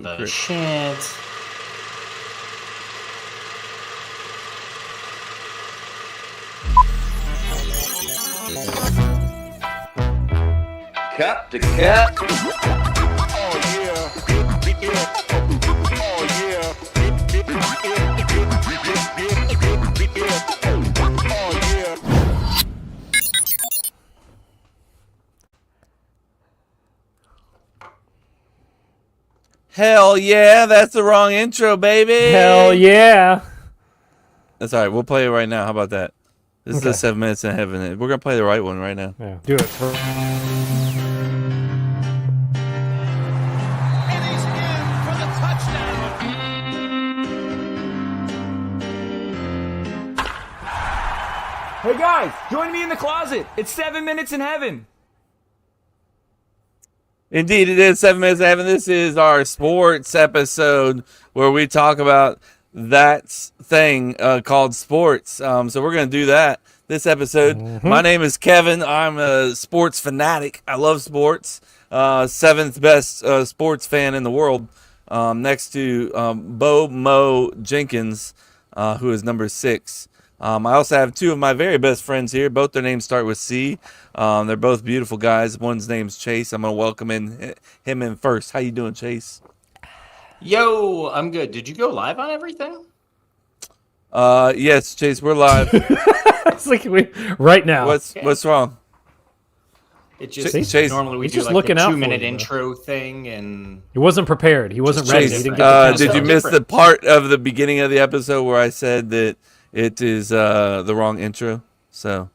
the Chris. shit. Cup to cup. Hell yeah, that's the wrong intro, baby. Hell yeah. That's all right. We'll play it right now. How about that? This Okay. is 7 minutes in heaven. We're going to play the right one right now. Yeah, do it. Hey guys, join me in the closet. It's 7 minutes in heaven. Indeed, it is 7 minutes in heaven. This is our sports episode where we talk about that thing called sports. So we're going to do that this episode. Mm-hmm. My name is Kevin. I'm a sports fanatic. I love sports. Seventh best sports fan in the world, next to Bo Mo Jenkins, who is number 6. I also have two of my very best friends here. Both their names start with C. They're both beautiful guys. One's name's Chase. I'm going to welcome him in first. How you doing, Chase? Yo, I'm good. Did you go live on everything? Yes, Chase, we're live. It's like right now. What's wrong? It just Chase, normally we he's do just like looking the out 2-minute for you, intro thing, and He wasn't prepared. He wasn't ready. Chase, He didn't get the did you countdown. miss the part of the beginning of the episode where I said that it is the wrong intro? So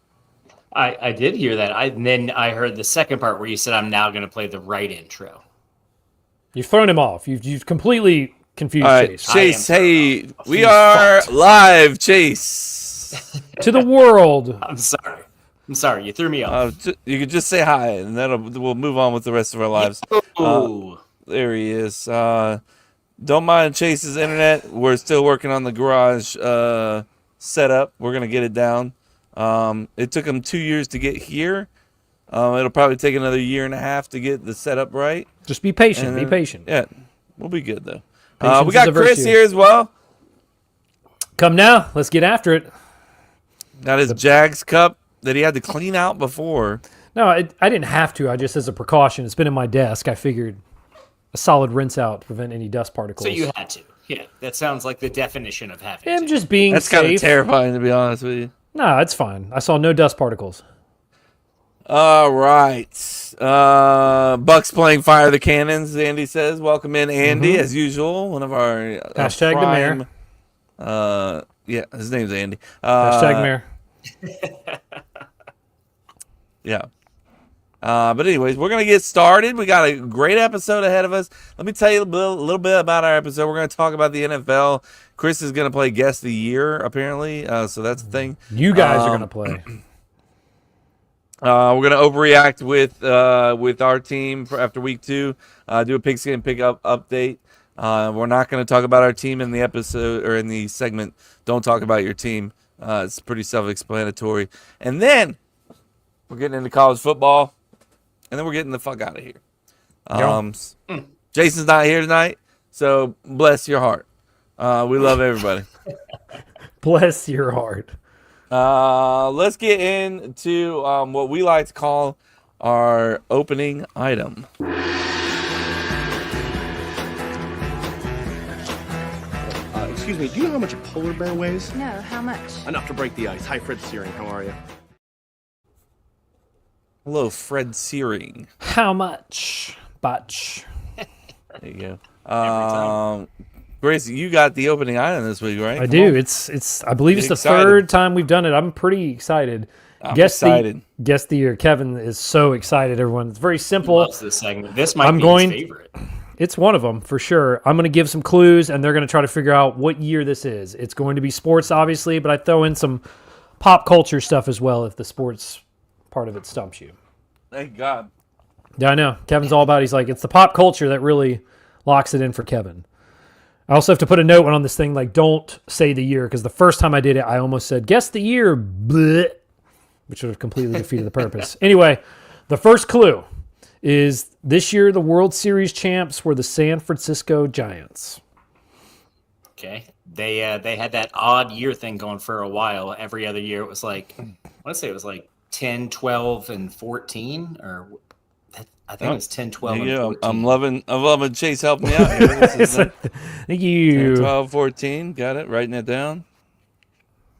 I did hear that. And then I heard the second part where you said I'm now going to play the right intro. You've thrown him off. You've completely confused all right, Chase. Chase, hey, we He's are fucked. live, Chase. To the world. I'm sorry. You threw me off. You could just say hi, and we'll move on with the rest of our lives. Ooh. There he is. Don't mind Chase's internet. We're still working on the garage setup. We're gonna get it down. It took him 2 years to get here. It'll probably take another year and a half to get the setup right. Just be patient. And Be then- patient. Yeah, we'll be good though. Patience We got is a Chris virtue. here as well. Come now. Let's get after it. Got his Jags cup that he had to clean out before. No, I didn't have to. I just, as a precaution, it's been in my desk. I figured a solid rinse out to prevent any dust particles. So you had to. Yeah, that sounds like the definition of having I'm to. just being That's kind of safe. terrifying, to be honest with you. No, it's fine. I saw no dust particles. All right. Bucks playing Fire the Cannons, Andy says. Welcome in, Andy, as usual. One of our Hashtag the mayor. Yeah, his name's Andy. Hashtag mayor. Yeah. But anyways, we're going to get started. We got a great episode ahead of us. Let me tell you a little bit about our episode. We're going to talk about the NFL. Chris is going to play Guest of the Year, apparently. So that's the thing. You guys are going to play. We're gonna overreact with our team after week 2. Do a pigskin pickup update. We're not gonna talk about our team in the episode or in the segment. Don't talk about your team. It's pretty self-explanatory. And then we're getting into college football, and then we're getting the fuck out of here. Jason's not here tonight, so bless your heart. We love everybody. Bless your heart. Let's get into what we like to call our opening item. Excuse me, do you know how much a polar bear weighs? No, how much? Enough to break the ice. Hi, Fred Searing. How are you? Hello, Fred Searing. How much? Batch. There you go. Grace, you got the opening item this week, right? I do. It's. I believe it's Get the excited. third time we've done it. I'm pretty excited. I'm excited. Guess the year. Kevin is so excited. Everyone. It's very simple. Loves this segment. This might I'm be going- his favorite. It's one of them for sure. I'm going to give some clues, and they're going to try to figure out what year this is. It's going to be sports, obviously, but I throw in some pop culture stuff as well if the sports part of it stumps you. Thank God. Yeah, I know. Kevin's all about. He's like, it's the pop culture that really locks it in for Kevin. I also have to put a note on this thing, like, don't say the year, because the first time I did it, I almost said, guess the year, bleh, which would have completely defeated the purpose. Anyway, the first clue is this year the World Series champs were the San Francisco Giants. Okay. They had that odd year thing going for a while. Every other year it was like, let's say it was like 10, 12, and 14, or I think it was 10, 12, There and you go. 14. I'm loving Chase helping me out here. This is Thank you. 10, 12, 14. Got it. Writing it down.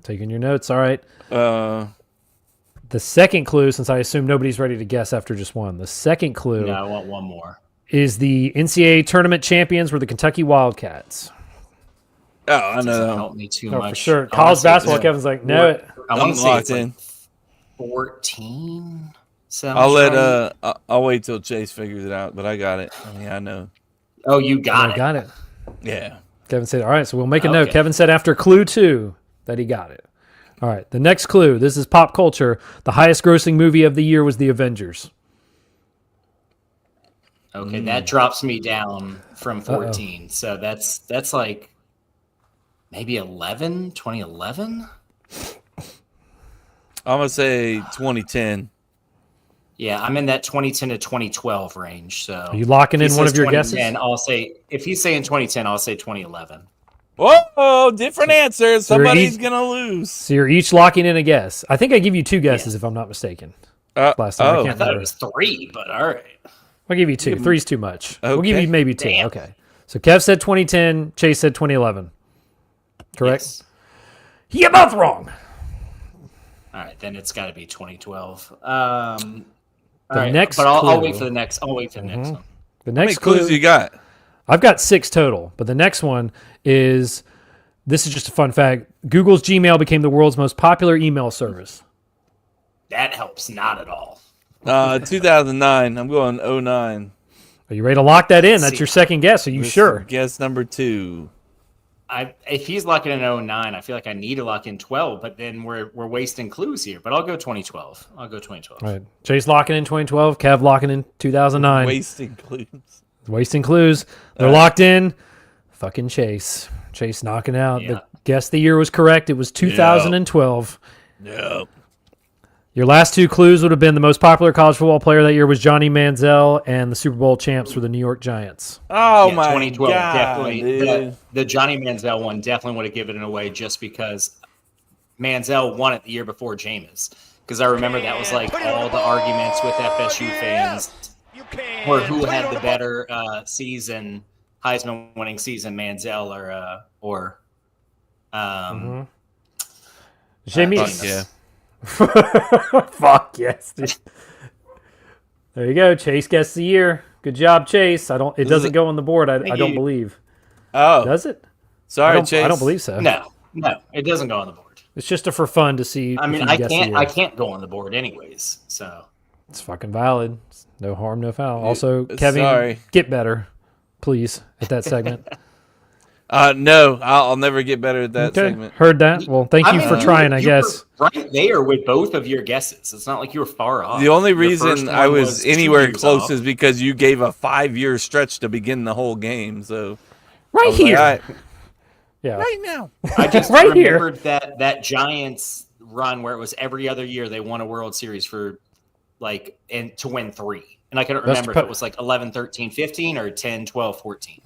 Taking your notes. All right. The second clue, since I assume nobody's ready to guess after just one, the second clue No, I want one more. is the NCAA tournament champions were the Kentucky Wildcats. Oh, I Doesn't know. help me too Oh, much. for sure. I wanna College say basketball, it's Kevin's like, no. I want I'm to say locked it's in. like 14. Sounds I'll let right. I'll wait till Chase figures it out, but I got it. I mean, I know. Oh, you got I it. got it. Yeah. Kevin said, all right, so we'll make a note. Okay. Kevin said after clue 2 that he got it. All right, the next clue, this is pop culture. The highest grossing movie of the year was The Avengers. Okay, that drops me down from 14. So that's like maybe 11, 2011? I'm gonna say 2010. Yeah, I'm in that 2010 to 2012 range. So Are you locking if he in one says of your guesses? 2010, I'll say if he's saying 2010, I'll say 2011. Whoa, different answers. So Somebody's he's- gonna lose. So you're each locking in a guess. I think I give you 2 guesses if I'm not mistaken. Last time, I oh, I can't thought it remember. was 3, but all right. I'll give you 2. 3's too much. We'll give Okay. you maybe 2. Damn. Okay. So Kev said 2010. Chase said 2011. Correct? Yes. You're both wrong. All right, then it's got to be 2012. Next but I'll clue. wait for the next. I'll wait for the next one. The How many next clues clue, you got? I've got 6 total, but the next one is, this is just a fun fact. Google's Gmail became the world's most popular email service. That helps not at all. 2009. I'm going 09. Are you ready to lock that in? That's See. your second guess. Are you This is sure? Guess number 2. If he's locking in 09, I feel like I need to lock in 12, but then we're wasting clues here. But I'll go 2012. I'll go 2012. All right. Chase locking in 2012. Kev locking in 2009. Wasting clues. Wasting clues. They're locked in. Fucking Chase. Chase knocking out. Yeah. The guess the year was correct. It was 2012. No. Your last 2 clues would have been the most popular college football player that year was Johnny Manziel, and the Super Bowl champs were the New York Giants. Oh Yeah, my 2012 god, definitely. dude. The Johnny Manziel one definitely would have given it away just because Manziel won it the year before Jameis. Because I remember that was like all the arguments with FSU fans or who had the better season, Heisman winning season, Manziel or Jameis. Yeah. Fuck yes, dude. There you go. Chase guessed the year. Good job, Chase. It doesn't go on the board. I don't you. believe. Oh, Does it? sorry, I Chase. don't believe so. No, it doesn't go on the board. It's just for fun to see. I mean, if you guess the year. I can't go on the board anyways. So It's fucking valid. It's no harm, no foul. Also, Kevin, sorry. get better, please, at that segment. No, I'll never get better at that Okay, segment. heard that. Well, thank you for trying, I you guess. were right there with both of your guesses. It's not like you were far off. The only Your first reason I one was 2 anywhere years close off. is because you gave a 5-year stretch to begin the whole game. So Right I was here. like, Yeah. right now. I just Right here. remembered that Giants run where it was every other year they won a World Series for and to win 3. And I couldn't remember if it was like 11, 13, 15 or 10, 12, 14.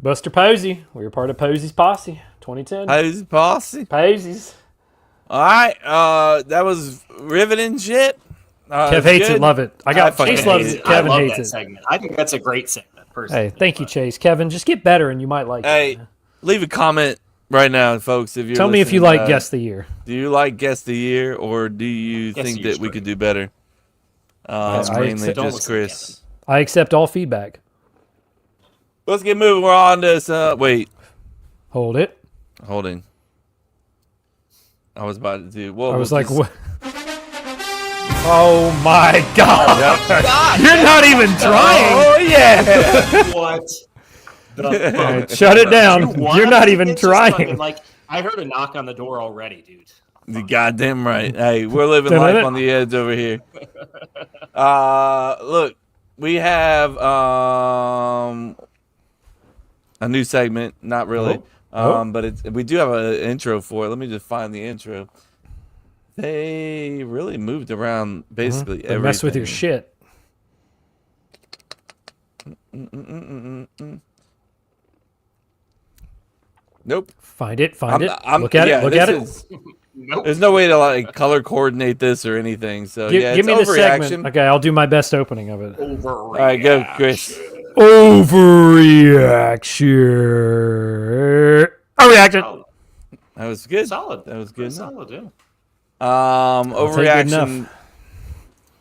Buster Posey. We were part of Posey's posse. 2010. How's posse? Posey's. All right, that was riveting shit. Kev hates it, love it. I got fucking Chase hate loves it. it. I Kevin love hates that it. segment. I think that's a great segment, personally. Hey, thank you, Chase. Kevin, just get better and you might like Hey, it. leave a comment right now, folks. If you're Tell me if you listening, like Guess the Year. Do you like Guess the Year, or do you Guess think the Year's that we great. could do better? It's I mainly accept- Don't just listen to Chris. I accept all feedback. Let's get moving. We're on this. Wait, Hold it. holding. I was about to do. Well, I was we'll like, just- what? Oh my God. God, You're not even trying. Oh yeah. what the fuck? Shut it down. You You're want not to even get just trying. fucking, I heard a knock on the door already, dude. You goddamn right. Hey, we're living life on the edge over here. Look, we have a new segment. Not really. But we do have an intro for it. Let me just find the intro. They really moved around basically They everything. mess with your shit. Nope. Find it. Look at yeah, it. Look at it. Nope. There's no way to like color coordinate this or anything. So yeah, Give it's me the overreaction. segment. Okay, I'll do my best opening of it. All right, go, Chris. Overreaction. Solid. That was good. Solid. That was good. Solid, yeah. Overreaction.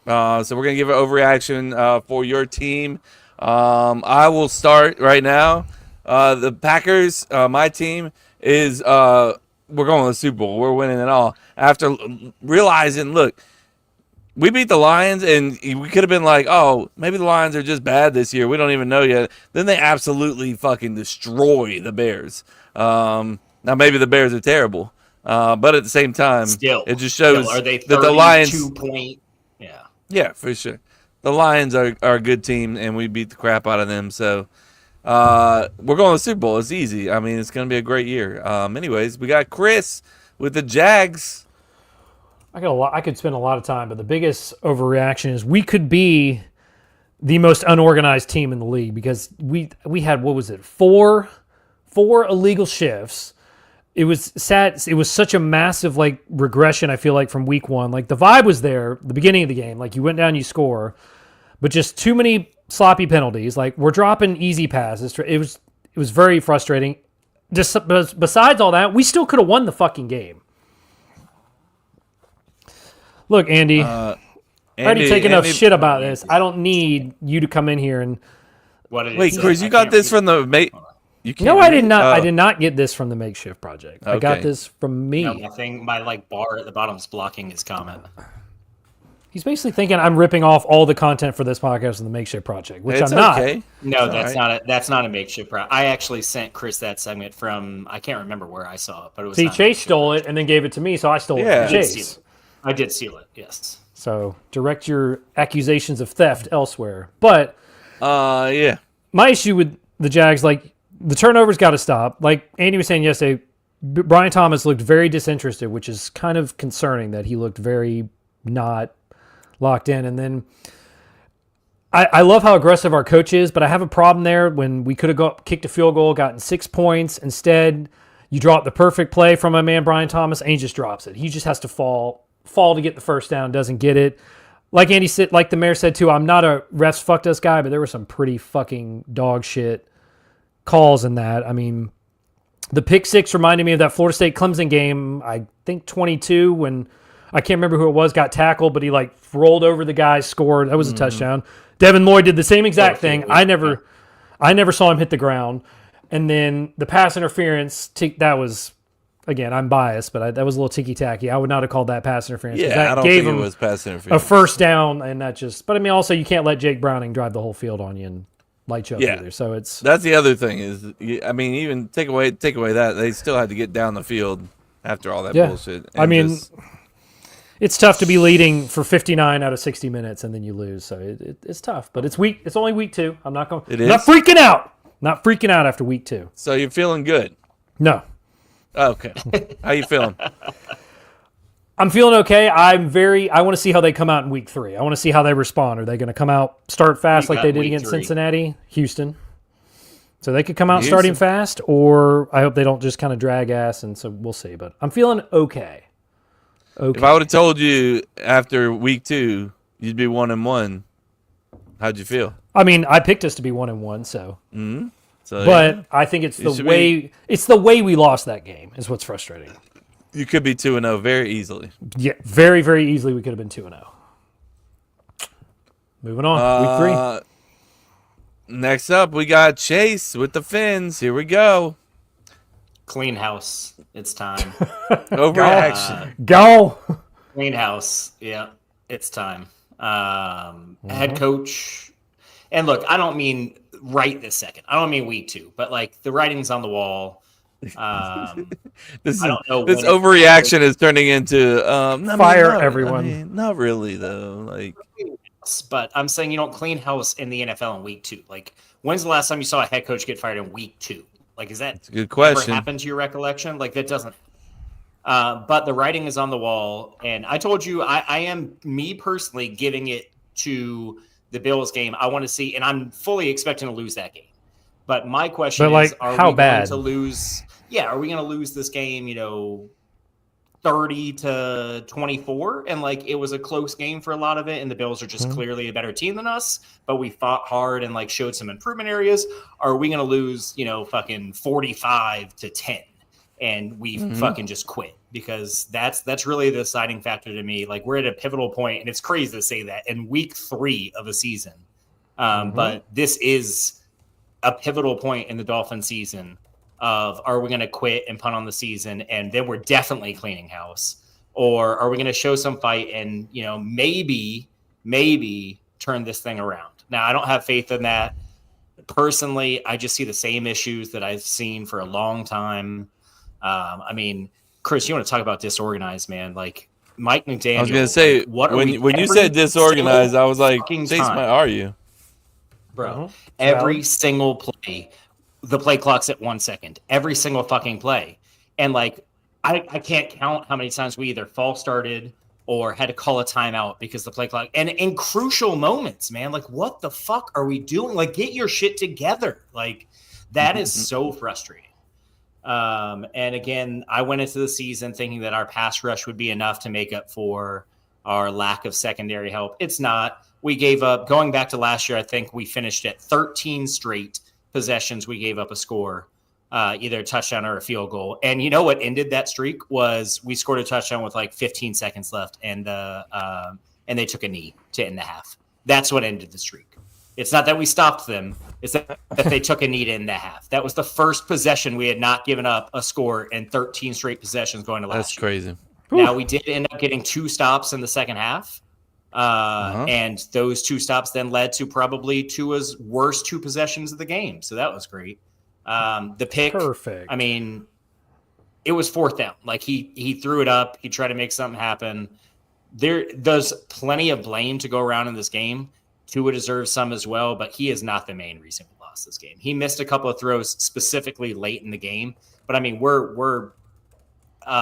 So we're gonna give an overreaction for your team. I will start right now. The Packers, my team, is we're going to the Super Bowl. We're winning it all. After realizing, look, we beat the Lions, and we could have been like, oh, maybe the Lions are just bad this year. We don't even know yet. Then they absolutely fucking destroy the Bears. Now maybe the Bears are terrible, but at the same time, it just shows are they that the Lions. 32-point? Yeah, for sure. The Lions are a good team, and we beat the crap out of them. So we're going to the Super Bowl. It's easy. I mean, it's going to be a great year. Anyways, we got Chris with the Jags. I could spend a lot of time, but the biggest overreaction is we could be the most unorganized team in the league because we had, what was it, four illegal shifts. It was sad. It was such a massive like regression, I feel like, from week one. Like the vibe was there at the beginning of the game. Like you went down, you score, but just too many sloppy penalties. Like we're dropping easy passes. It was very frustrating. Just besides all that, we still could have won the fucking game. Look, Andy, I already take enough shit about this. I don't need you to come in here and. Wait, Chris, you got this from the No, I did not. I did not get this from the makeshift project. Okay. I got this from me. No, my like bar at the bottom is blocking his comment. He's basically thinking I'm ripping off all the content for this podcast in the makeshift project, which it's I'm not. Okay. No, that's not a makeshift project. I actually sent Chris that segment from I can't remember where I saw it, but it was. See, Chase stole it and then gave it to me, so I stole it from Chase. I did steal it. Yes. So direct your accusations of theft elsewhere. But yeah, my issue with the Jags, like. The turnovers got to stop. Like Andy was saying yesterday, Brian Thomas looked very disinterested, which is kind of concerning that he looked very not locked in. And then I love how aggressive our coach is, but I have a problem there when we could have kicked a field goal, gotten 6 points. Instead, you drop the perfect play from my man Brian Thomas, and he just drops it. He just has to fall to get the first down, doesn't get it. Like Andy said, like the mayor said too, I'm not a refs fucked us guy, but there were some pretty fucking dog shit calls in that. I mean, the pick six reminded me of that Florida State Clemson game, I think 22, when I can't remember who it was, got tackled, but he like rolled over the guy, scored. That was a touchdown. Devin Lloyd did the same exact thing. I never saw him hit the ground. And then the pass interference, that was, again, I'm biased, but that was a little ticky-tacky. I would not have called that pass interference. Yeah, that I don't gave think him it was pass interference. a first down, and that just. But I mean, also you can't let Jake Browning drive the whole field on you and light you up either. So that's the other thing is, I mean, even take away that, they still had to get down the field after all that bullshit. I mean, it's tough to be leading for 59 out of 60 minutes and then you lose. So it's tough, but it's week. It's only week 2. I'm not going. Not freaking out. Not freaking out after week 2. So you're feeling good? No. Okay. How you feeling? I'm feeling okay. I want to see how they come out in week 3. I want to see how they respond. Are they going to come out, start fast like they did against Cincinnati, Houston? So they could come out starting fast, or I hope they don't just kind of drag ass, and so we'll see. But I'm feeling okay. If I would have told you after week 2 you'd be 1-1, how'd you feel? I mean, I picked us to be 1-1, so. Mm-hmm. But I think it's the way it's the way we lost that game is what's frustrating. You could be 2-0 very easily. Yeah, very, very easily we could have been 2-0. Moving on, week 3. Next up, we got Chase with the Fins. Here we go. Clean house. It's time. Overreaction. Go. Clean house. Yeah, it's time. Head coach. And look, I don't mean right this second. I don't mean week 2, but like the writing's on the wall. I don't know. This overreaction is turning into fire everyone. I mean, not really though. Like, but I'm saying you don't clean house in the NFL in week 2. Like, when's the last time you saw a head coach get fired in week 2? Like, is that That's a good question? Ever happened to your recollection? Like, that doesn't. But the writing is on the wall, and I told you I am me personally giving it to the Bills game, I want to see, and I'm fully expecting to lose that game. But my question But, like, is, are how we bad? going to lose? Yeah, are we going to lose this game, 30-24? And like, it was a close game for a lot of it, and the Bills are just clearly a better team than us, but we fought hard and like showed some improvement areas. Or are we going to lose, fucking 45-10? And we fucking just quit? Because that's really the deciding factor to me. Like, we're at a pivotal point, and it's crazy to say that in week 3 of a season. But this is a pivotal point in the Dolphin season of, are we going to quit and punt on the season, and then we're definitely cleaning house? Or are we going to show some fight and, maybe turn this thing around? Now, I don't have faith in that. Personally, I just see the same issues that I've seen for a long time. I mean, Chris, you want to talk about disorganized, man? Like, Mike McDaniel. I was gonna say, like, when you said disorganized, I was like, fucking Chase, time. are you? Bro, every single play, the play clock's at 1 second. Every single fucking play. And like, I can't count how many times we either false started or had to call a timeout because the play clock. And in crucial moments, man, like, what the fuck are we doing? Like, get your shit together. Like, that is so frustrating. And again, I went into the season thinking that our pass rush would be enough to make up for our lack of secondary help. It's not. We gave up, going back to last year, I think we finished at 13 straight possessions. We gave up a score, either a touchdown or a field goal. And you know what ended that streak was we scored a touchdown with like 15 seconds left, and they took a knee to end the half. That's what ended the streak. It's not that we stopped them. It's that they took a knee to end the half. That was the first possession we had not given up a score in 13 straight possessions going to last year. That's crazy. Now, we did end up getting 2 stops in the second half. And those 2 stops then led to probably Tua's worst 2 possessions of the game. So that was great. The pick, perfect. I mean, it was 4th down. Like, he threw it up. He tried to make something happen. There's plenty of blame to go around in this game. Tua deserves some as well, but he is not the main reason we lost this game. He missed a couple of throws specifically late in the game, but I mean, we're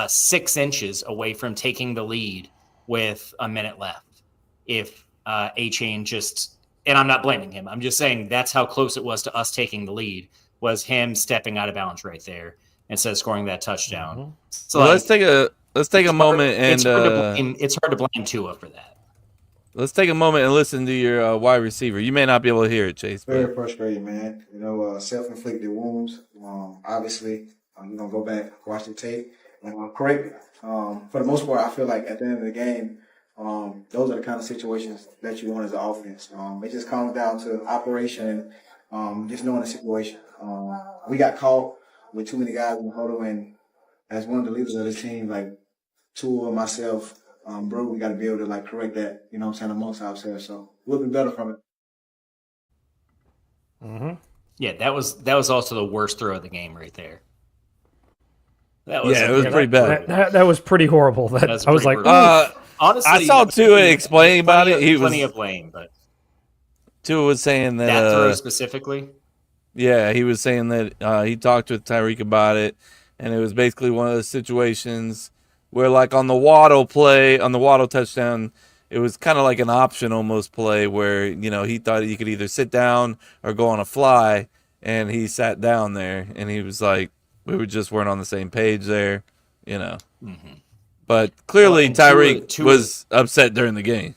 6 inches away from taking the lead with a minute left. If A-Chain just, and I'm not blaming him, I'm just saying that's how close it was to us taking the lead, was him stepping out of bounds right there instead of scoring that touchdown. So Well, like, let's take a moment and it's hard to blame Tua for that. let's take a moment and listen to your wide receiver. You may not be able to hear it, Chase. Very frustrating, man. Self-inflicted wounds. Obviously, you're going to go back, watch the tape, and correct me. For the most part, I feel like at the end of the game, those are the kind of situations that you want as an offense. It just comes down to operation and just knowing the situation. We got caught with too many guys in the huddle, and as one of the leaders of this team, like Tua, myself, bro, we got to be able to correct that, amongst ourselves. So we'll be better from it. Yeah, that was also the worst throw of the game right there. That was it was pretty bad. That was pretty horrible. I was like, honestly, I saw Tua explaining about it. He was plenty of blame, but Tua was saying that throw specifically. Yeah, he was saying that he talked with Tyreek about it, and it was basically one of those situations where, like on the Waddle touchdown, it was kind of like an option almost play where, he thought he could either sit down or go on a fly, and he sat down there, and he was like, we weren't on the same page there, Mm-hmm. But clearly Tyreek was upset during the game.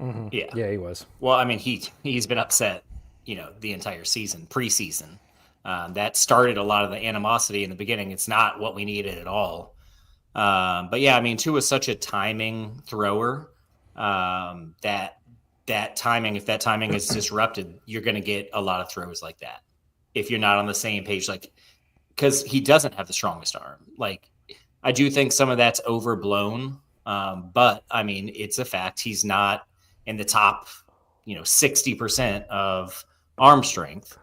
mm-hmm. Yeah, he was. Well, I mean, he's been upset, the entire season, preseason. That started a lot of the animosity in the beginning. It's not what we needed at all. But yeah, I mean, Tua is such a timing thrower that timing, if that timing is disrupted, you're going to get a lot of throws like that. If you're not on the same page, because he doesn't have the strongest arm. I do think some of that's overblown. But I mean, it's a fact. He's not in the top, 60% of arm strength.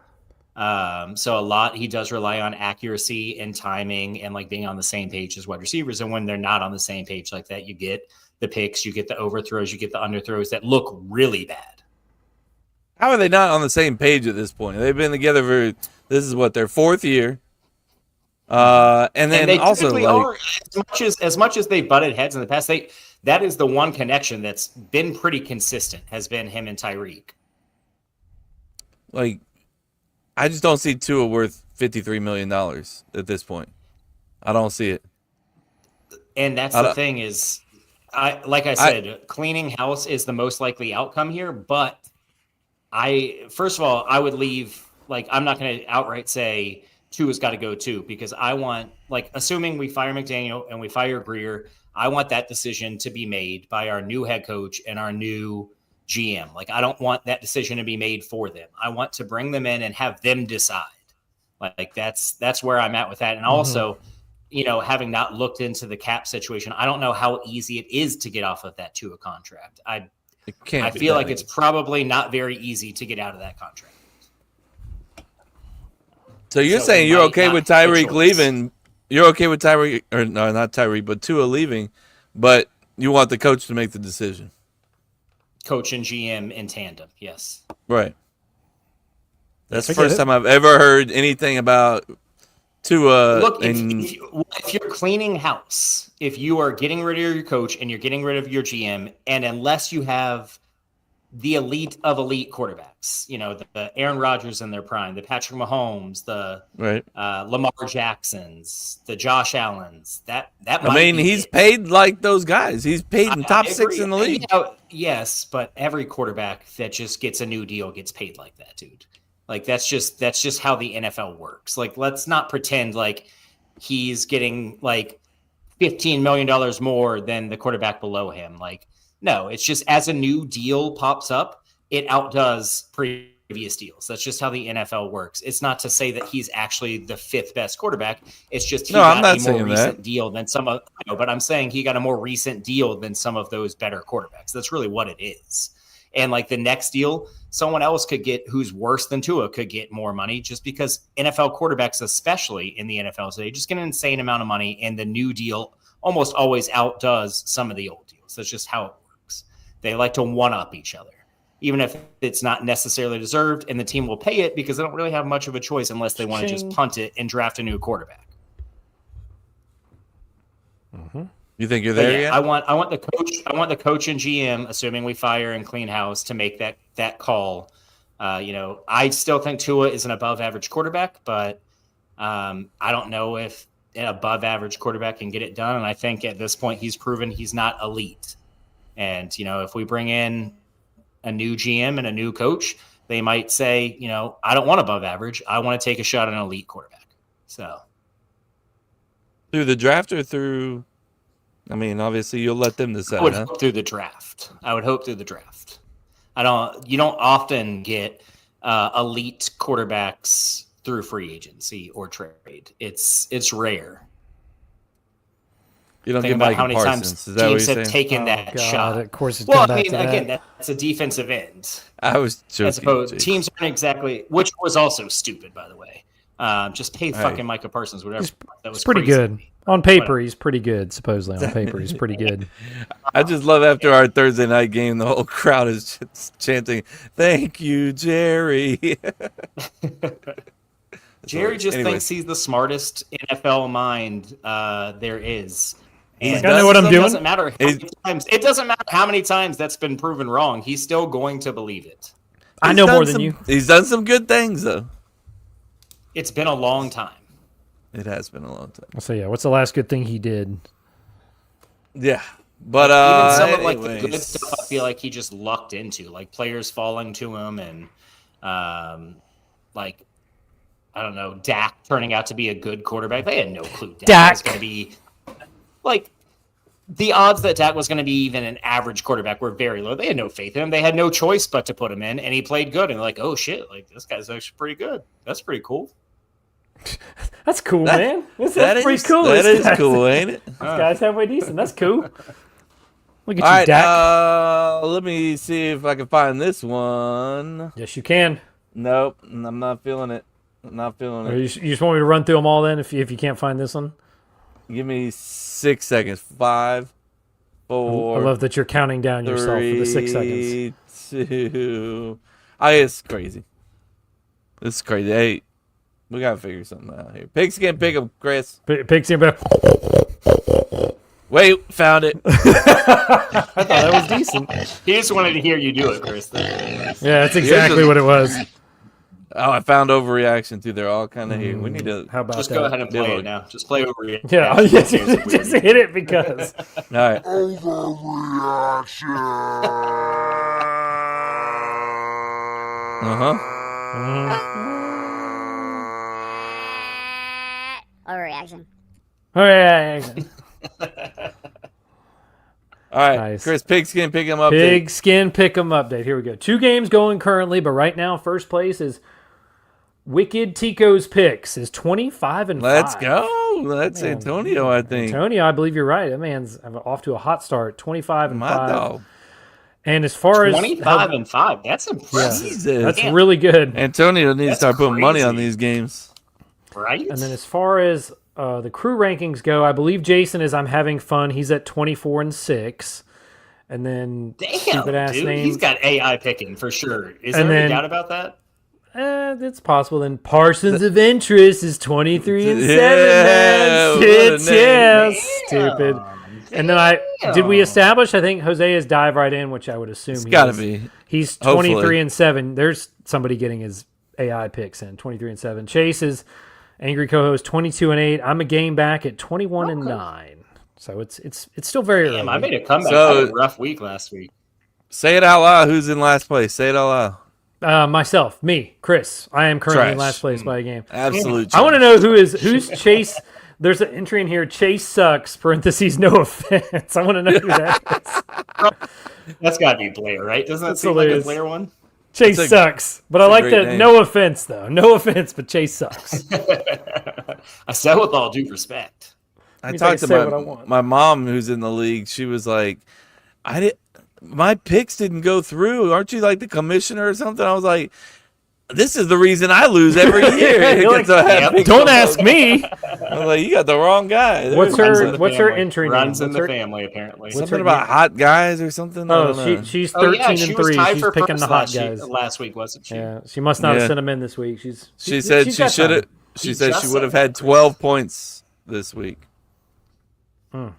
So a lot, he does rely on accuracy and timing and being on the same page as wide receivers. And when they're not on the same page like that, you get the picks, you get the overthrows, you get the underthrows that look really bad. How are they not on the same page at this point? They've been together this is their 4th year. And then they also are, as much as they butted heads in the past, that is the one connection that's been pretty consistent, has been him and Tyreek. Like, I just don't see Tua worth $53 million at this point. I don't see it. And that's the thing is, like I said, cleaning house is the most likely outcome here. But first of all, I would leave. Like, I'm not going to outright say Tua's got to go too, because I want, like, assuming we fire McDaniel and we fire Greer, I want that decision to be made by our new head coach and our new GM. Like, I don't want that decision to be made for them. I want to bring them in and have them decide. Like that's where I'm at with that. And also, having not looked into the cap situation, I don't know how easy it is to get off of that Tua contract. I feel like it's probably not very easy to get out of that contract. So you're saying you're okay with Tyreek leaving? You're okay with Tyreek, or no, not Tyreek, but Tua leaving, but you want the coach to make the decision? Coach and GM in tandem, yes. Right. That's the first time I've ever heard anything about Tua. Look, if you're cleaning house, if you are getting rid of your coach and you're getting rid of your GM, and unless you have the elite of elite quarterbacks, the Aaron Rodgers in their prime, the Patrick Mahomes, the Lamar Jacksons, the Josh Allens, that he's paid like those guys. He's paid in top 6 in the league. Yes, but every quarterback that just gets a new deal gets paid like that, dude. Like, that's just how the NFL works. Like, let's not pretend like he's getting like $15 million more than the quarterback below him. Like, no, it's just as a new deal pops up, it outdoes previous deals. That's just how the NFL works. It's not to say that he's actually the 5th best quarterback. It's just he got a more recent deal than some of. But I'm saying he got a more recent deal than some of those better quarterbacks. That's really what it is. And like the next deal, someone else could get, who's worse than Tua, could get more money, just because NFL quarterbacks, especially in the NFL today, just get an insane amount of money, and the new deal almost always outdoes some of the old deals. That's just how it works. They like to one-up each other, even if it's not necessarily deserved, and the team will pay it because they don't really have much of a choice unless they want to just punt it and draft a new quarterback. Mm-hmm. You think you're there yet? I want the coach and GM, assuming we fire and clean house, to make that call. I still think Tua is an above average quarterback, but I don't know if an above average quarterback can get it done. And I think at this point he's proven he's not elite. And if we bring in a new GM and a new coach, they might say, I don't want above average. I want to take a shot at an elite quarterback. So through the draft or through? I mean, obviously, you'll let them decide. I would hope through the draft. You don't often get elite quarterbacks through free agency or trade. It's rare. You don't get Micah Parsons. Is that what you're saying? Teams have taken that shot. Of course, that's a defensive end. I was joking. I suppose teams aren't exactly, which was also stupid, by the way. Just pay fucking Micah Parsons, whatever. That was pretty good. On paper, he's pretty good. Supposedly, on paper, he's pretty good. I just love after our Thursday night game, the whole crowd is just chanting, "Thank you, Jerry." Jerry just thinks he's the smartest NFL mind there is. And I know what I'm doing. It doesn't matter how many times that's been proven wrong. He's still going to believe it. I know more than you. He's done some good things, though. It's been a long time. It has been a long time. So yeah, what's the last good thing he did? Yeah, but even some of like the good stuff, I feel like he just lucked into, like players falling to him, and like I don't know, Dak turning out to be a good quarterback. They had no clue Dak was going to be like. The odds that Dak was going to be even an average quarterback were very low. They had no faith in him. They had no choice but to put him in, and he played good. And like, oh shit, like this guy's actually pretty good. That's pretty cool. That's cool, man. That's pretty cool. That is cool, ain't it? This guy's halfway decent. That's cool. Look at All you, right, Dak. let me see if I can find this one. Yes, you can. Nope, I'm not feeling it. You just want me to run through them all then if you can't find this one? Give me 6 seconds. 5, 4. I love that you're counting down 3, yourself for the 6 seconds. 2. It's crazy. This is crazy. Hey, we gotta figure something out here. Pigskin Pick'em, Chris. Pigskin Pick'em. Wait, found it. I thought that was decent. He just wanted to hear you do it, Chris. Yeah, that's exactly what it was. Oh, I found overreaction too. They're all kind of here. We need to. How about Just that? go ahead and play Deal. it now. Just play over it. Yeah, just hit it because. All right. Overreaction. All right. All right, Nice. Chris, Pigskin, pick him up. Pigskin Pick'em update. Here we go. 2 games going currently, but right now, first place is Wicked Tico's Picks is 25-5. Let's go. That's Antonio, I think. Antonio, I believe you're right. That man's off to a hot start. 25-5. My dog. And as far as 25-5. That's impressive. Jesus. that's really good. Antonio needs to That's start putting money on crazy. these games. Right? And then as far as the crew rankings go, I believe Jason is I'm having fun. He's at 24-6. And then Damn, stupid ass dude. name. He's got AI picking for sure. Is And there then- any doubt about that? It's possible. Then Parsons of Interest is 23-7. Yeah, what a Shit, name. yeah, Damn. stupid. And then did we establish? I think Jose is dive right in, which I would assume It's got to is. be. He's Hopefully. 23-7. There's somebody getting his AI picks in 23-7. Chase is angry co-host 22-8. I'm a game back at 21-9. So it's still very early. Damn, I made a comeback. So- I had a rough week last week. Say it out loud. Who's in last place? Say it out loud. Myself, me, Chris. I am currently in Trash. last place by a game. Absolute. I want to know who's Chase. There's an entry in here. Chase sucks. Parentheses. No offense. I want to know who that is. That's got to be Blair, right? Doesn't that That's seem like a hilarious. Blair one? Chase That's a- sucks. But I like great that. name. No offense, though. No offense, but Chase sucks. I said with all due respect. I means I talked can to say what I want. my mom, who's in the league. She was like, my picks didn't go through. Aren't you like the commissioner or something? I was like, this is the reason I lose every year. You're like, Because I have yep. picks Don't on ask those. me. I was like, you got the wrong guy. What's There's her- Runs in the what's her family. entry name? Runs in What's the her- family, apparently. what's something her about name? hot guys or something? I Oh, don't know. she's Oh, 13 yeah, and she was 3. tied She's for picking first the hot guys. last week, wasn't she? Yeah, she must not Yeah. have sent them in this week. She said she's she got should have. time. She He said she just would have said had 12 points this week. Get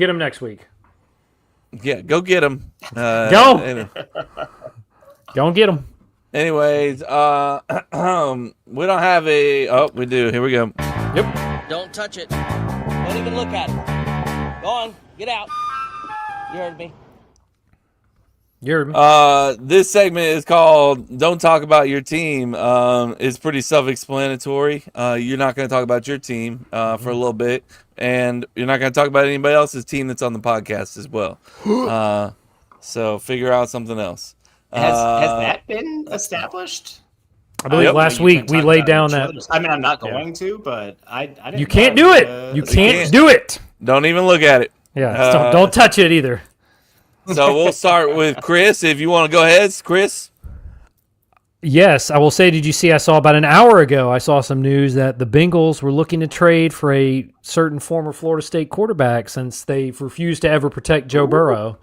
him next week. Yeah, go get him. Go. Go and get him. Anyways, we don't have a. Oh, we do. Here we go. Don't touch it. Don't even look at it. Go on, get out. You heard me. You're This segment is called "Don't Talk About Your Team." It's pretty self-explanatory. You're not going to talk about your team for a little bit, and you're not going to talk about anybody else's team that's on the podcast as well. So figure out something else. Has that been established? I believe Yep. last You week can't we talk laid about down each that other's. I mean, I'm not going to, but I didn't you can't know do that, it. You that- can't do it. Don't even look at it. Yeah, don't touch it either. So we'll start with Chris. If you want to go ahead, Chris. Yes, I will say, did you see, I saw about an hour ago, I saw some news that the Bengals were looking to trade for a certain former Florida State quarterback since they've refused to ever protect Joe Burrow.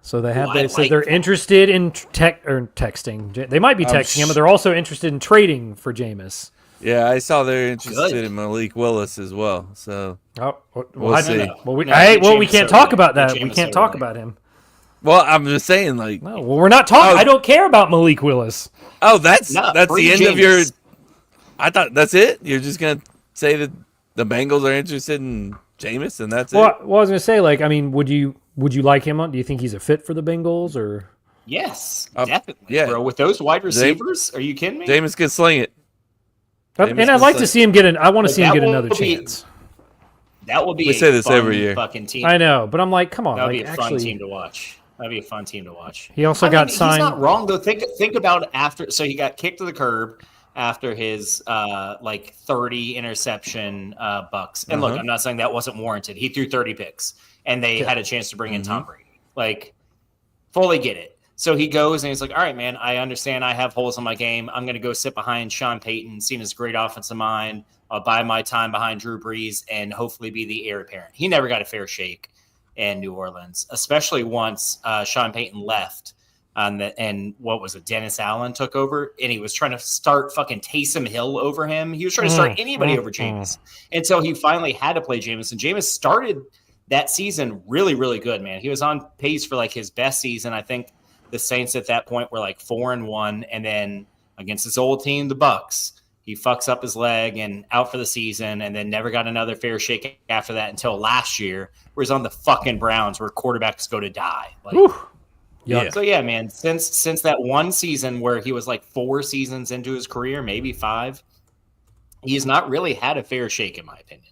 So they have, Ooh, they I said like they're that. interested in texting. They might be texting him, but they're also interested in trading for Jameis. Yeah, I saw they're interested Good. in Malik Willis as well. So, Oh, We'll see. Well, we No, hey, get well, we Jameis can't over talk there. about Get that. We Jameis can't over talk there. about him. well, I'm just saying, like, No, well, we're not talking. Oh. I don't care about Malik Willis. oh, that's No, the free end of your. Jameis. I thought that's it. You're just gonna say that the Bengals are interested in Jameis, and that's Well, it. I was going to say, like, I mean, would you like him? Do you think he's a fit for the Bengals or? Yes, Uh, definitely, yeah. bro. With those wide receivers, are you kidding me? Jameis can sling it. Jameis And I'd like to can see him get I want to But see him that get will another be- chance. That will be. We a say this fun every year. Fucking team. I know, but I'm like, come on, That would like be a fun actually, team to watch. That'd be a fun team to watch. he also I got mean, signed. He's not wrong though. Think about after. So he got kicked to the curb after his like 30 interception bucks. And look, I'm not saying that wasn't warranted. He threw 30 picks, and they had a chance to bring in Tom Brady. Like, fully get it. So he goes and he's like, all right, man, I understand I have holes in my game. I'm going to go sit behind Sean Payton, seen his great offensive mind. I'll buy my time behind Drew Brees and hopefully be the heir apparent. He never got a fair shake in New Orleans, especially once Sean Payton left. And what was it? Dennis Allen took over, and he was trying to start fucking Taysom Hill over him. He was trying to start anybody over Jameis. And so he finally had to play Jameis. And Jameis started that season really, really good, man. He was on pace for like his best season, I think, the Saints at that point were like 4-1, and then against his old team, the Bucks, he fucks up his leg and out for the season, and then never got another fair shake after that until last year, where he's on the fucking Browns, where quarterbacks go to die. Like, Yeah. So yeah, man, since that one season where he was like 4 seasons into his career, maybe 5, he's not really had a fair shake, in my opinion.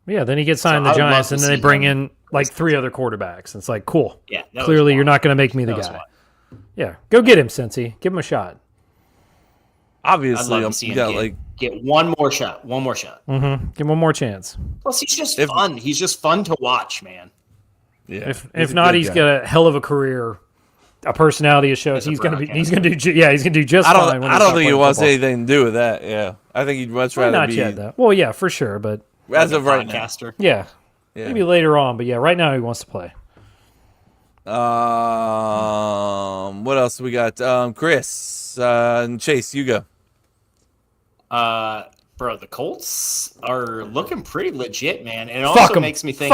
Yeah, then he gets signed to the Giants, and then they bring in like 3 other quarterbacks. It's like, cool. Yeah, clearly you're not going to make me the guy. Yeah, go get him, Cincy. Give him a shot. Obviously, I'd love to see him get one more shot. Mm-hmm. Give him one more chance. Plus, he's just fun. He's just fun to watch, man. Yeah. If not, he's got a hell of a career, a personality that shows he's going to do. Yeah, he's going to do just fine. I don't think he wants anything to do with that. Yeah, I think he'd much rather not be. yet, though. Well, yeah, for sure, but as of right now. Yeah, maybe later on, but yeah, right now he wants to play. What else we got? Chris and Chase, you go. Bro, the Colts are looking pretty legit, man. And it also makes me think,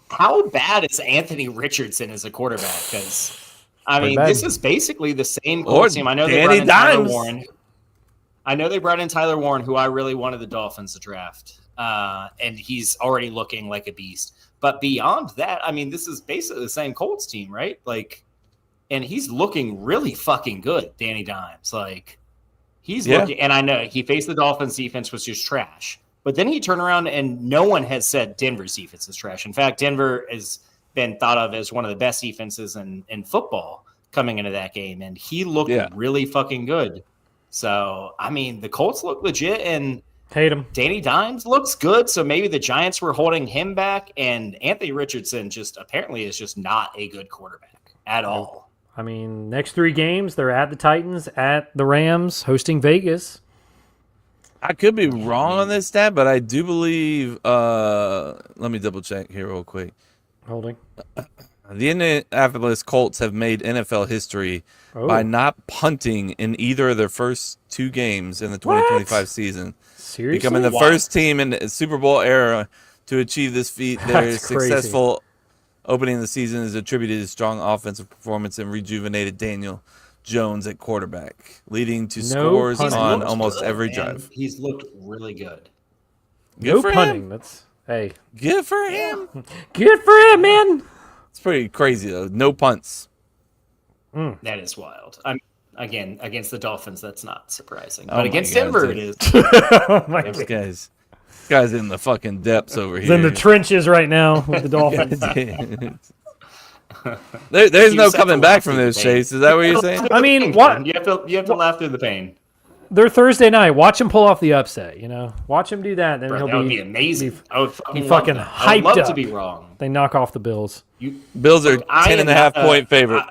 how bad is Anthony Richardson as a quarterback? Because, I mean, this is basically the same Colts team. I know they brought in Tyler Warren. I know they brought in Tyler Warren, who I really wanted the Dolphins to draft. And he's already looking like a beast. But beyond that, I mean, this is basically the same Colts team, right? Like, and he's looking really fucking good, Danny Dimes. Like, he's looking, and I know he faced the Dolphins defense, was just trash. But then he turned around, and no one has said Denver's defense is trash. In fact, Denver has been thought of as one of the best defenses in football coming into that game, and he looked really fucking good. So, I mean, the Colts look legit, and hate him. Danny Dimes looks good, so maybe the Giants were holding him back, and Anthony Richardson just apparently is just not a good quarterback at all. I mean, next 3 games, they're at the Titans, at the Rams, hosting Vegas. I could be wrong on this stat, but I do believe. Let me double check here real quick. Holding. The Indianapolis Colts have made NFL history by not punting in either of their first 2 games in the 2025 season. Seriously? Becoming the first team in the Super Bowl era to achieve this feat. Their successful opening of the season is attributed to strong offensive performance and rejuvenated Daniel Jones at quarterback, leading to scores on almost every drive. He's looked really good. Good for punting. him. Good for him. Good for him, man. It's pretty crazy though. No punts. That is wild. Again, against the Dolphins, that's not surprising. But against Denver, it is. Oh my God. This guy's in the fucking depths over here. He's in the trenches right now with the Dolphins. There's no coming back from this, Chase. Is that what you're saying? I mean, what? You have to laugh through the pain. They're Thursday night. Watch him pull off the upset. Watch him do that. Then Bro, that would be amazing. I would fucking fucking love hyped I would love up. to be wrong. They knock off the Bills. Bills are 10.5 point favorite.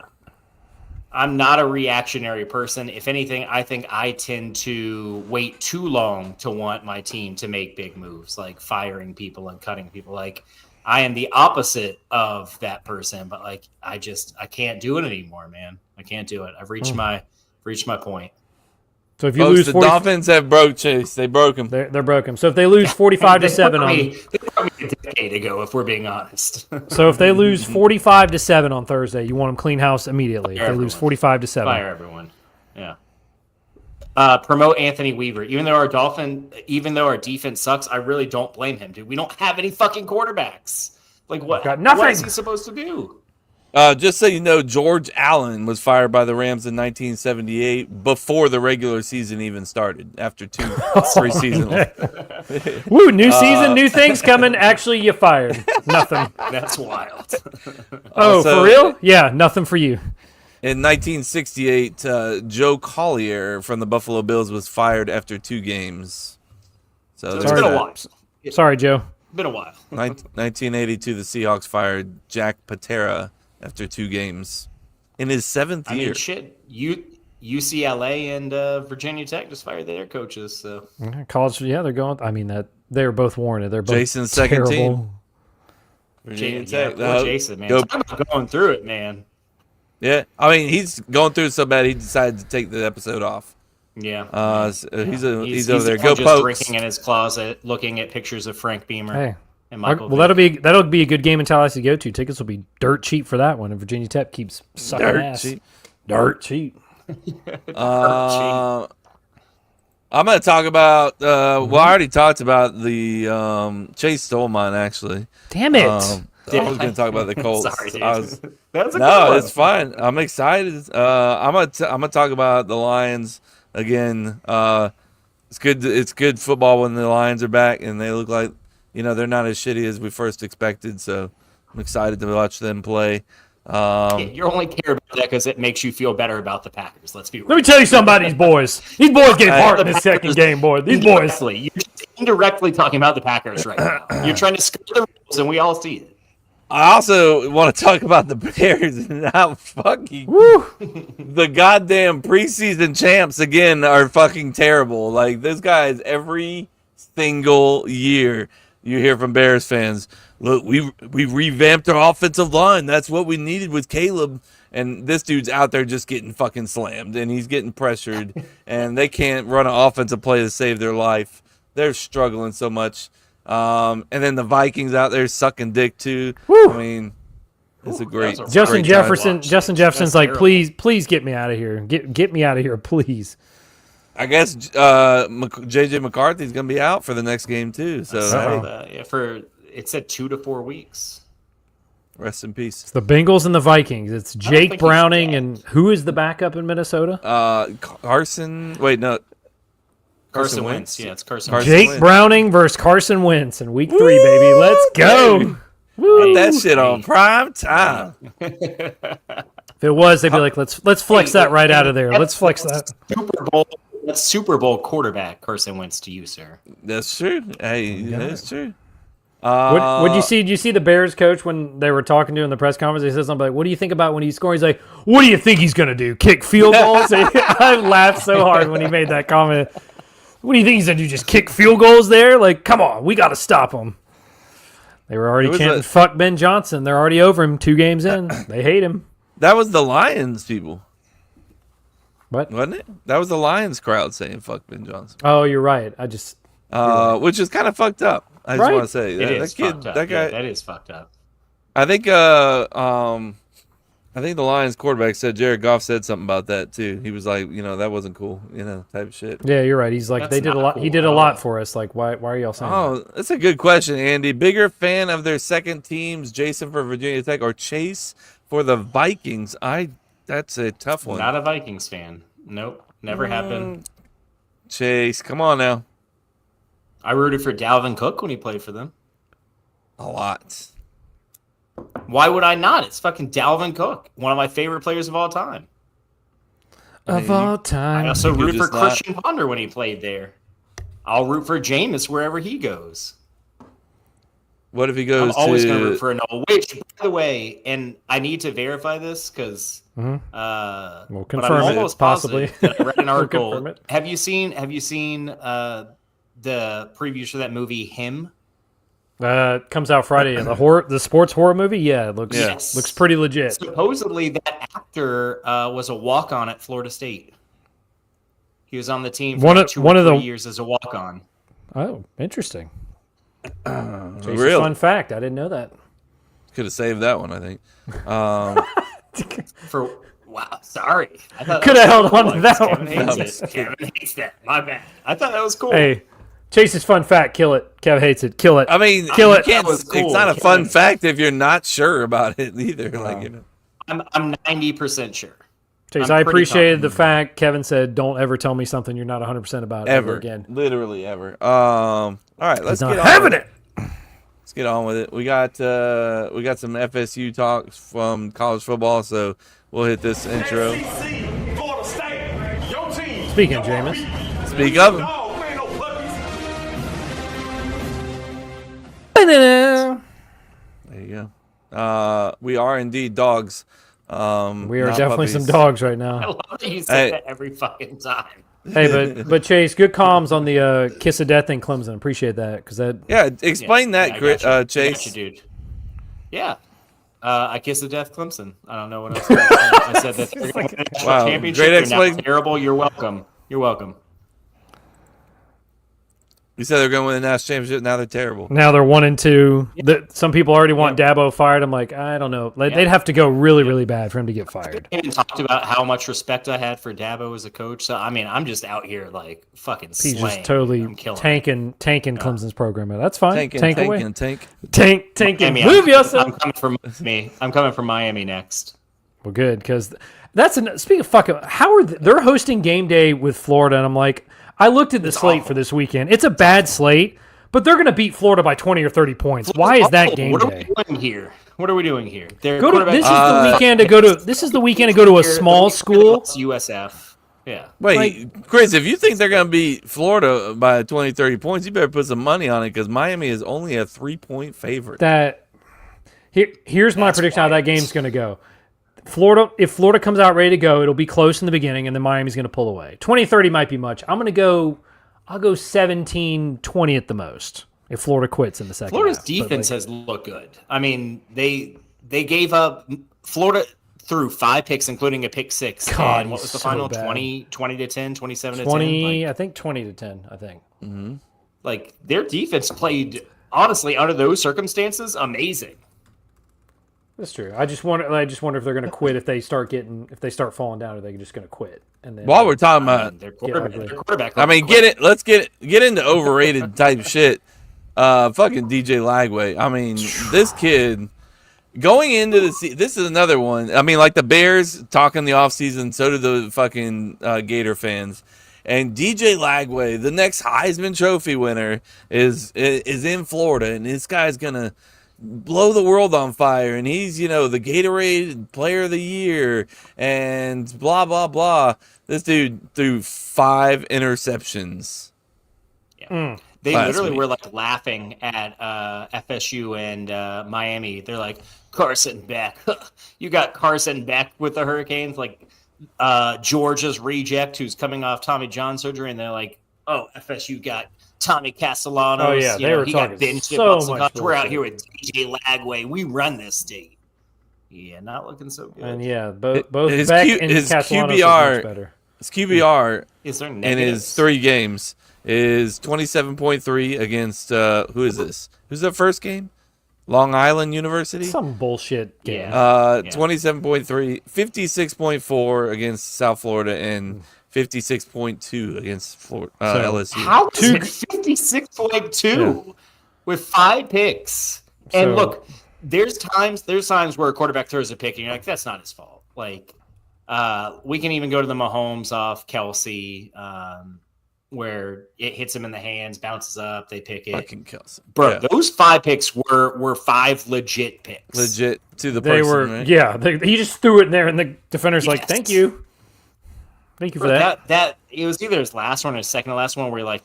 I'm not a reactionary person. If anything, I think I tend to wait too long to want my team to make big moves, like firing people and cutting people. Like, I am the opposite of that person, but like I can't do it anymore, man. I can't do it. I've reached my point. So if you lose, the Dolphins have broke Chase. They broke him. They're broken. So if they lose 45-7 on, they brought me a decade ago, if we're being honest. So if they lose 45-7 on Thursday, you want them clean house immediately. If they lose 45-7, fire everyone. Yeah. Promote Anthony Weaver. Even though our defense sucks, I really don't blame him, dude. We don't have any fucking quarterbacks. Like what? Got nothing. What is he supposed to do? Just so you know, George Allen was fired by the Rams in 1978 before the regular season even started. After 2 preseason. Woo! New season, new things coming. Actually, you fired. Nothing. That's wild. For real? Yeah, nothing for you. In 1968, Joe Collier from the Buffalo Bills was fired after 2 games. So it's been a while. Sorry, Joe. Been a while. 1982, the Seahawks fired Jack Patera after 2 games in his 7th year. I mean, shit. UCLA and Virginia Tech just fired their coaches. So college, they're going. I mean, they were both warranted. They're both Jason's terrible. second team. Virginia Tech. Poor Jason, man. Talk about going through it, man. Yeah, I mean, he's going through it so bad he decided to take the episode off. Yeah. He's over there. Go just Pokes. Drinking in his closet, looking at pictures of Frank Beamer. Hey. And Michael that'll be a good game in Tallahassee to go to. Tickets will be dirt cheap for that one, and Virginia Tech keeps sucking ass. Cheap. Dirt cheap. I'm going to talk about. Well, I already talked about the. Chase stole mine, actually. Damn it. I was going to talk about the Colts. Sorry, dude. I was, That's a good no, one. it's fine. I'm excited. I'm gonna talk about the Lions again. It's good. It's good football when the Lions are back, and they look like they're not as shitty as we first expected. So I'm excited to watch them play. You only care about that because it makes you feel better about the Packers. Let's be real. Let me tell you something about these boys. These boys get heart in this second game, boy. These boys. You're just indirectly talking about the Packers right now. You're trying to skirt the rules, and we all see it. I also want to talk about the Bears and how fucking the goddamn preseason champs again are fucking terrible. Like this guys every single year you hear from Bears fans. Look, we revamped our offensive line. That's what we needed with Caleb. And this dude's out there just getting fucking slammed, and he's getting pressured, and they can't run an offensive play to save their life. They're struggling so much. And then the Vikings out there sucking dick too. Woo. I mean, it's a great Justin great time. Jefferson. Justin Jefferson's like, please get me out of here. Get me out of here, please. I guess JJ McCarthy's gonna be out for the next game too. So It said 2 to 4 weeks. Rest in peace. It's the Bengals and the Vikings. It's Jake Browning and who is the backup in Minnesota? Carson. Wait, no. Carson Wentz. Yeah, it's Carson Jake Wentz. Browning versus Carson Wentz in week 3, baby. Let's go. Put that shit on prime time. If it was, they'd be like, let's flex that right out of there. Let's flex that. That's Super Bowl quarterback Carson Wentz to you, sir. That's true. Hey, that's true. What you see? Did you see the Bears coach when they were talking to him in the press conference? He said something like, "What do you think about when he's scoring?" He's like, "What do you think he's gonna do? Kick field goals?" I laughed so hard when he made that comment. What do you think he's gonna do? Just kick field goals there? Like, come on, we got to stop him. They were already chanting, "Fuck Ben Johnson." They're already over him 2 games in. They hate him. That was the Lions people. What? Wasn't it? That was the Lions crowd saying "fuck Ben Johnson." Oh, you're right. Which is kind of fucked up. I just want to say that kid, that guy, that is fucked up. I think the Lions quarterback said Jared Goff said something about that too. He was like, that wasn't cool, type of shit. Yeah, you're right. He's like, That's they did a lot. cool He did a lot for us. Like, why are y'all saying? Oh, that's a good question, Andy. Bigger fan of their second teams, Jason for Virginia Tech or Chase for the Vikings? That's a tough one. Not a Vikings fan. Nope, never have been. Chase, come on now. I rooted for Dalvin Cook when he played for them. A lot. Why would I not? It's fucking Dalvin Cook, one of my favorite players of all time. All time. I also root for just not- Christian Ponder when he played there. I'll root for Jameis wherever he goes. What if he goes I'm always to? going to root for Noel. Which, by the way, and I need to verify this because We'll but confirm I'm it, almost possibly. positive that I read an We'll confirm article. it. Have you seen the previews for that movie Him? Comes out Friday. The sports horror movie. Yeah, it looks pretty legit. Supposedly, that actor was a walk-on at Florida State. He was on the team for 2 or 3 years as a walk-on. Oh, interesting. Really? Fun fact. I didn't know that. Could have saved that one, I think. Wow, sorry. I thought Could have held on to cool. that Kevin one. hates it. Kevin hates that. My bad. I thought that was cool. Hey, Chase's fun fact. Kill it. Kev hates it. Kill it. I mean, Kill it. Can't, That was cool. It's not a fun fact if you're not sure about it either. I'm 90% sure. Chase, I'm I pretty appreciated the fact Kevin said, "Don't ever tell me something you're not 100% about ever again." Literally ever. All right, let's He's get not on having with it. Let's get on with it. We got some FSU talks from college football, so we'll hit this intro. Speaking of Jameis. Speak of him. There you go. We are indeed dogs. We are not definitely puppies. some dogs right I now. love that you say Hey. that every fucking time. Hey, but Chase, good comms on the kiss of death in Clemson. Appreciate that because that. Yeah, explain Yeah, that, I got you. Chase. I got you, dude. Yeah. I kissed the death Clemson. I don't know what else. I said that they're going to the national Wow, championship. great They're now explanation. terrible. You're welcome. You're welcome. You said they're going to win the national championship. Now they're terrible. Now they're 1-2. Some people already want Dabo fired. I'm like, I don't know. They'd have to go really, really bad for him to get fired. I even talked about how much respect I had for Dabo as a coach. So I mean, I'm just out here like fucking He's slaying. just totally I'm killing tanking Clemson's program. That's fine. Tank away. Tanking. Miami, Move yourself. I'm coming from me. I'm coming from Miami next. Well, good, because speaking of fucking, they're hosting game day with Florida, and I'm like, I looked at the slate for this weekend. It's a bad slate, but they're going to beat Florida by 20 or 30 points. Why is that game day? What are we doing here? This is the weekend to go to. This is the weekend to go to a small school. USF. Yeah. Wait, Chris, if you think they're going to beat Florida by 20, 30 points, you better put some money on it because Miami is only a 3-point favorite. Here's my prediction how that game's going to go. If Florida comes out ready to go, it'll be close in the beginning, and then Miami's going to pull away. 20-30 might be much. I'll go 17-20 at the most if Florida quits in the second Florida's half. defense has looked good. I mean, they gave up. Florida threw 5 picks, including a pick 6. God, and what was the so final? bad. 20 to 10, 27 to 20, 10? I think 20 to 10, I think. Mm-hmm. Like, their defense played, honestly, under those circumstances, amazing. That's true. I just wonder if they're going to quit if they start falling down, or they're just going to quit. And then While we're talking about, Their quarterback. let's get into overrated type shit. Fucking DJ Lagway. I mean, this kid going into this is another one. I mean, like the Bears talking the offseason, so do the fucking Gator fans. And DJ Lagway, the next Heisman Trophy winner, is in Florida, and this guy's gonna blow the world on fire, and he's the Gatorade Player of the Year and blah blah blah. This dude threw 5 interceptions. Yeah. They literally were like laughing at FSU and Miami. They're like, Carson Beck, you got Carson Beck with the Hurricanes, like Georgia's reject who's coming off Tommy John surgery, and they're like, oh, FSU got Tommy Castellanos. Oh yeah, they were he talking got benched so at much. We're out here with DJ Lagway. We run this state. Yeah, not looking so good. And yeah, both his Beck Q- and his Castellanos QBR is much better. His QBR Is there in negatives? his 3 games is 27.3 against who is this? Who's the first game? Long Island University. Some bullshit game. 27.3, 56.4 against South Florida, and 56.2 against LSU. How is it 56.2 with 5 picks? And look, there's times where a quarterback throws a pick and you're like, that's not his fault. Like, we can even go to the Mahomes off Kelsey, where it hits him in the hands, bounces up, they pick it. Fucking Kelsey. Bro, those 5 picks were 5 legit picks. Legit to the They person, were, right? yeah. He just threw it in there, and the defender's like, "Thank you, thank you for that." That it was either his last one or his second to last one where he like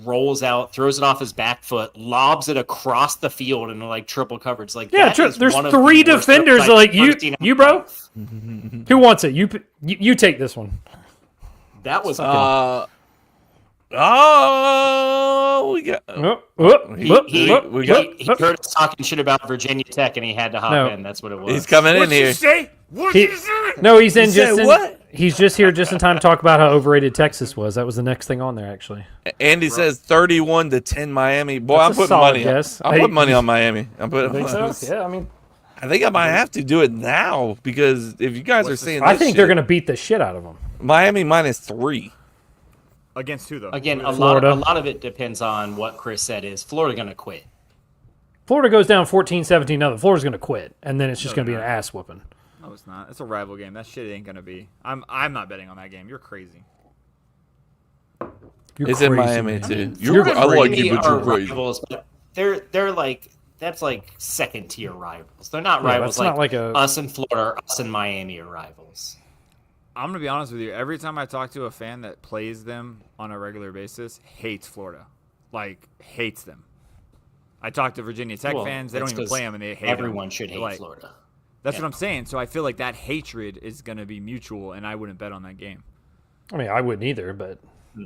rolls out, throws it off his back foot, lobs it across the field in like triple coverage. Like Yeah, there's 3 defenders are like, you bro, who wants it? You take this one. That was We got. he heard us talking shit about Virginia Tech and he had to hop in. That's what it was. He's coming in here. No, he's in he's just here just in time to talk about how overrated Texas was. That was the next thing on there, actually. Andy says 31-10 Miami. Boy, That's I'm a putting solid money. guess. I'm putting money on Miami. I'm putting. Think so? Yeah, I mean, I think I might have to do it now because if you guys are saying, I think they're going to beat the shit out of them. Miami -3. Against who though? Again, a Florida. lot of it depends on what Chris said. Is Florida going to quit? Florida goes down 14-17. Now Florida's going to quit, and then it's just going to be an ass whooping. No, it's not. It's a rival game. That shit ain't gonna be. I'm not betting on that game. You're crazy. It's in Miami too. Florida I like Brady you, but are you're crazy. rivals, but they're like that's like second tier rivals. They're not rivals that's not like us in Florida or us in Miami are rivals. I'm gonna be honest with you. Every time I talk to a fan that plays them on a regular basis, hates Florida, like hates them. I talk to Virginia Tech fans; they don't even play them, and they hate everyone them. should hate like, Florida. That's what I'm saying. So I feel like that hatred is gonna be mutual, and I wouldn't bet on that game. I mean, I wouldn't either, but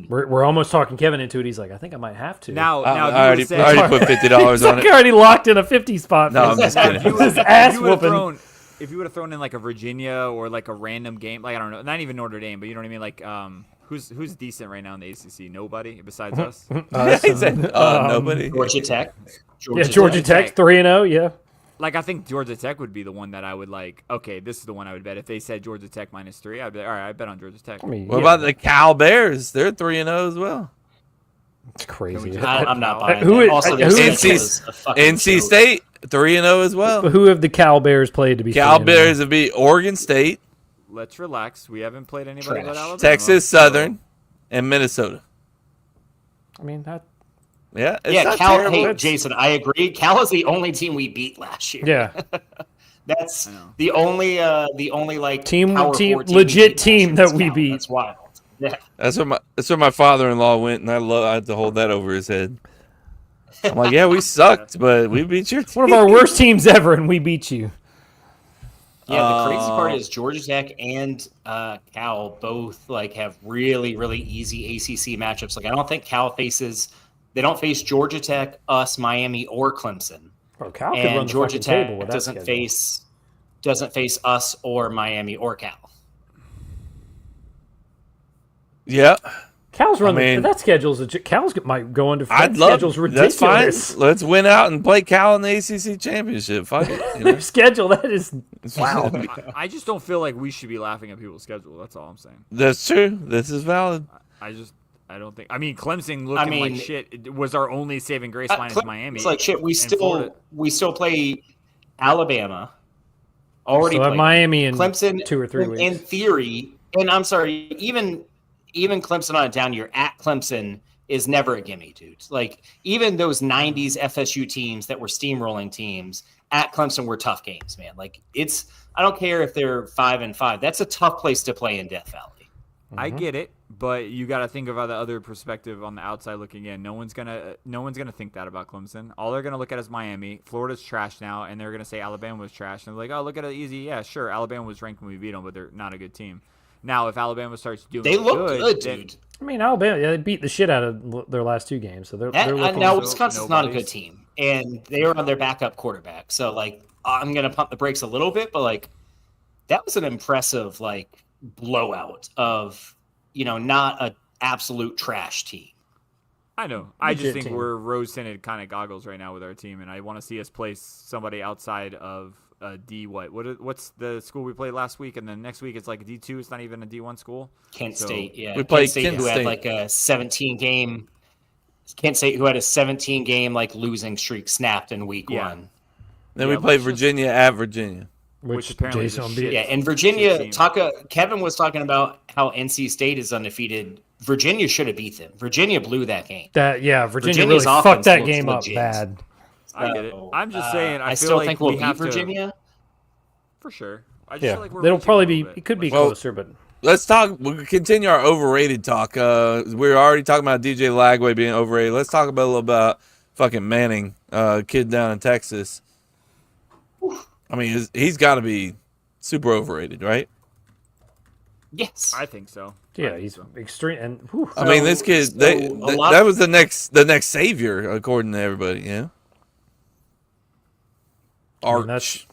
we're almost talking Kevin into it. He's like, I think I might have to. Now, I already put $50 on I it. already locked in a 50 spot. No, I'm just kidding. If you would have thrown in like a Virginia or like a random game, like I don't know, not even Notre Dame, but you know what I mean, like Who's decent right now in the ACC? Nobody besides us. He said, nobody. Georgia Tech. Georgia Tech 3-0. Yeah. Like, I think Georgia Tech would be the one that I would like. Okay, this is the one I would bet. If they said Georgia Tech -3, I'd be like, all right, I bet on Georgia Tech. I mean, What about the Cal Bears? They're 3-0 as well. it's crazy. I'm not buying Who that. is- Also, who their is- schedule is a fucking NC joke. State 3-0 as well. Who have the Cal Bears played to be Cal 3-0? Bears have beat Oregon State, Let's relax. We haven't played anybody but Trash. Alabama. Texas Southern, and Minnesota. I mean, that. Yeah, it's Yeah, not Cal. terrible. Hey, Jason, I agree. Cal is the only team we beat last year. Yeah. That's I know. the only like Team- Power team- 4 legit we beat last team year that is we Cal. beat. That's wild. Yeah. That's where my father-in-law went, and I had to hold that over his head. I'm like, yeah, we sucked, but we beat your team. One of our worst teams ever, and we beat you. Yeah, the crazy part is Georgia Tech and Cal both like have really, really easy ACC matchups. Like I don't think Cal they don't face Georgia Tech, us, Miami, or Clemson. Bro, Cal could run And the Georgia fucking Tech table with that doesn't schedule. face us or Miami or Cal. Yeah, Cal's run mean- that schedule's Cal's might go into I'd that love. schedule's That's fine. ridiculous. Let's win out and play Cal in the ACC championship. Fuck it. You know? Their schedule that is wow. I just don't feel like we should be laughing at people's schedule. That's all I'm saying. That's true. This is valid. I don't think. I mean, Clemson looking like shit. It was our only saving grace minus Clemson's Miami. like shit. We Florida. still play Alabama. Already So have played Miami in Clemson 2 or 3 weeks. In theory, and I'm sorry, even Clemson on a down year at Clemson is never a gimme, dude. Like even those '90s FSU teams that were steamrolling teams at Clemson were tough games, man. Like I don't care if they're 5-5. That's a tough place to play in Death Valley. I get it, but you got to think about the other perspective on the outside looking in. No one's gonna think that about Clemson. All they're gonna look at is Miami. Florida's trash now, and they're gonna say Alabama was trash. And they're like, oh, look at it easy. Yeah, sure, Alabama was ranked when we beat them, but they're not a good team. Now, if Alabama starts doing They look good, then- dude. I mean, Alabama, they beat the shit out of their last 2 games, so they're looking. Now So Wisconsin's not a good nobody's- team, and they are on their backup quarterback. So like, I'm gonna pump the brakes a little bit, but like, that was an impressive like blowout of not an absolute trash team. I know. I just Legit think team. we're rose-tinted kind of goggles right now with our team, and I want to see us place somebody outside of D. What's the school we played last week, and then next week it's like a D2. It's not even a D1 school. Kent So- State, yeah. We played State, Kent who State. had like a 17 game. Kent State, who had a 17 game like losing streak snapped in week Yeah. 1. Then Yeah, we played let's just- Virginia at Virginia. which apparently is Jason a will shit. be. Yeah, and Virginia, team. Kevin was talking about how NC State is undefeated. Virginia should have beat them. Virginia blew that game. Virginia Virginia's really fucked offense that looks game up legit. bad. I get it. So, I'm just saying. I feel still like think we'll we beat have to- Virginia. for sure. I just Yeah, feel like we're it'll reaching probably a be. little bit. It could be Well- closer, but Let's talk. We'll continue our overrated talk. We're already talking about DJ Lagway being overrated. Let's talk about a little about fucking Manning, kid down in Texas. I mean, he's got to be super overrated, right? Yes. I think so. I yeah, think he's so. extreme. And whew, I mean, this kid, that was the next savior according to everybody. Yeah. I mean, Arch.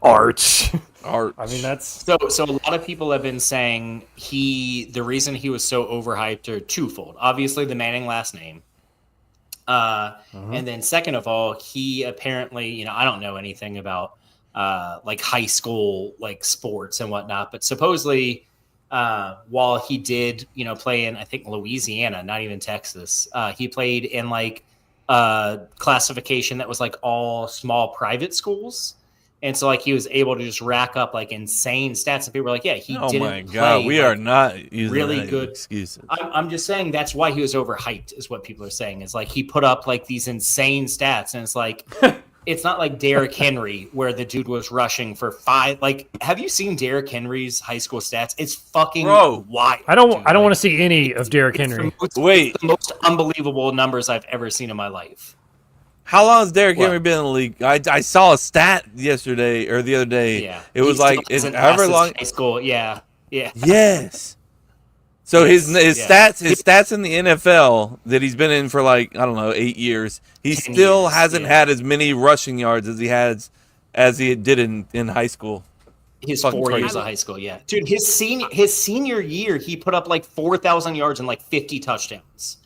Arch. Arch. I mean, that's So a lot of people have been saying the reason he was so overhyped are twofold. Obviously, the Manning last name, and then second of all, he apparently, I don't know anything about like high school like sports and whatnot, but supposedly, while he did play in I think Louisiana, not even Texas, he played in like classification that was like all small private schools. And so, like, he was able to just rack up like insane stats, and people were like, "Yeah, he Oh didn't my play." God, we like, are not using really any good excuses. I'm just saying that's why he was overhyped, is what people are saying. Is like he put up like these insane stats, and it's like it's not like Derrick Henry where the dude was rushing for 5. Like, have you seen Derrick Henry's high school stats? It's fucking wild. I don't dude. want to see any of Derrick Henry. Wait. the most unbelievable numbers I've ever seen in my life. How long has Derrick What? Henry been in the league? I saw a stat yesterday or the other day. Yeah, It was He like still hasn't however passed his long. high school. Yeah. Yes. So his yeah. stats in the NFL that he's been in for like I don't know 8 years. He 10 still years, hasn't yeah. had as many rushing yards as he did in high school. His Fucking 4 crazy. years of high school, yeah. Dude, his senior year, he put up like 4,000 yards and like 50 touchdowns.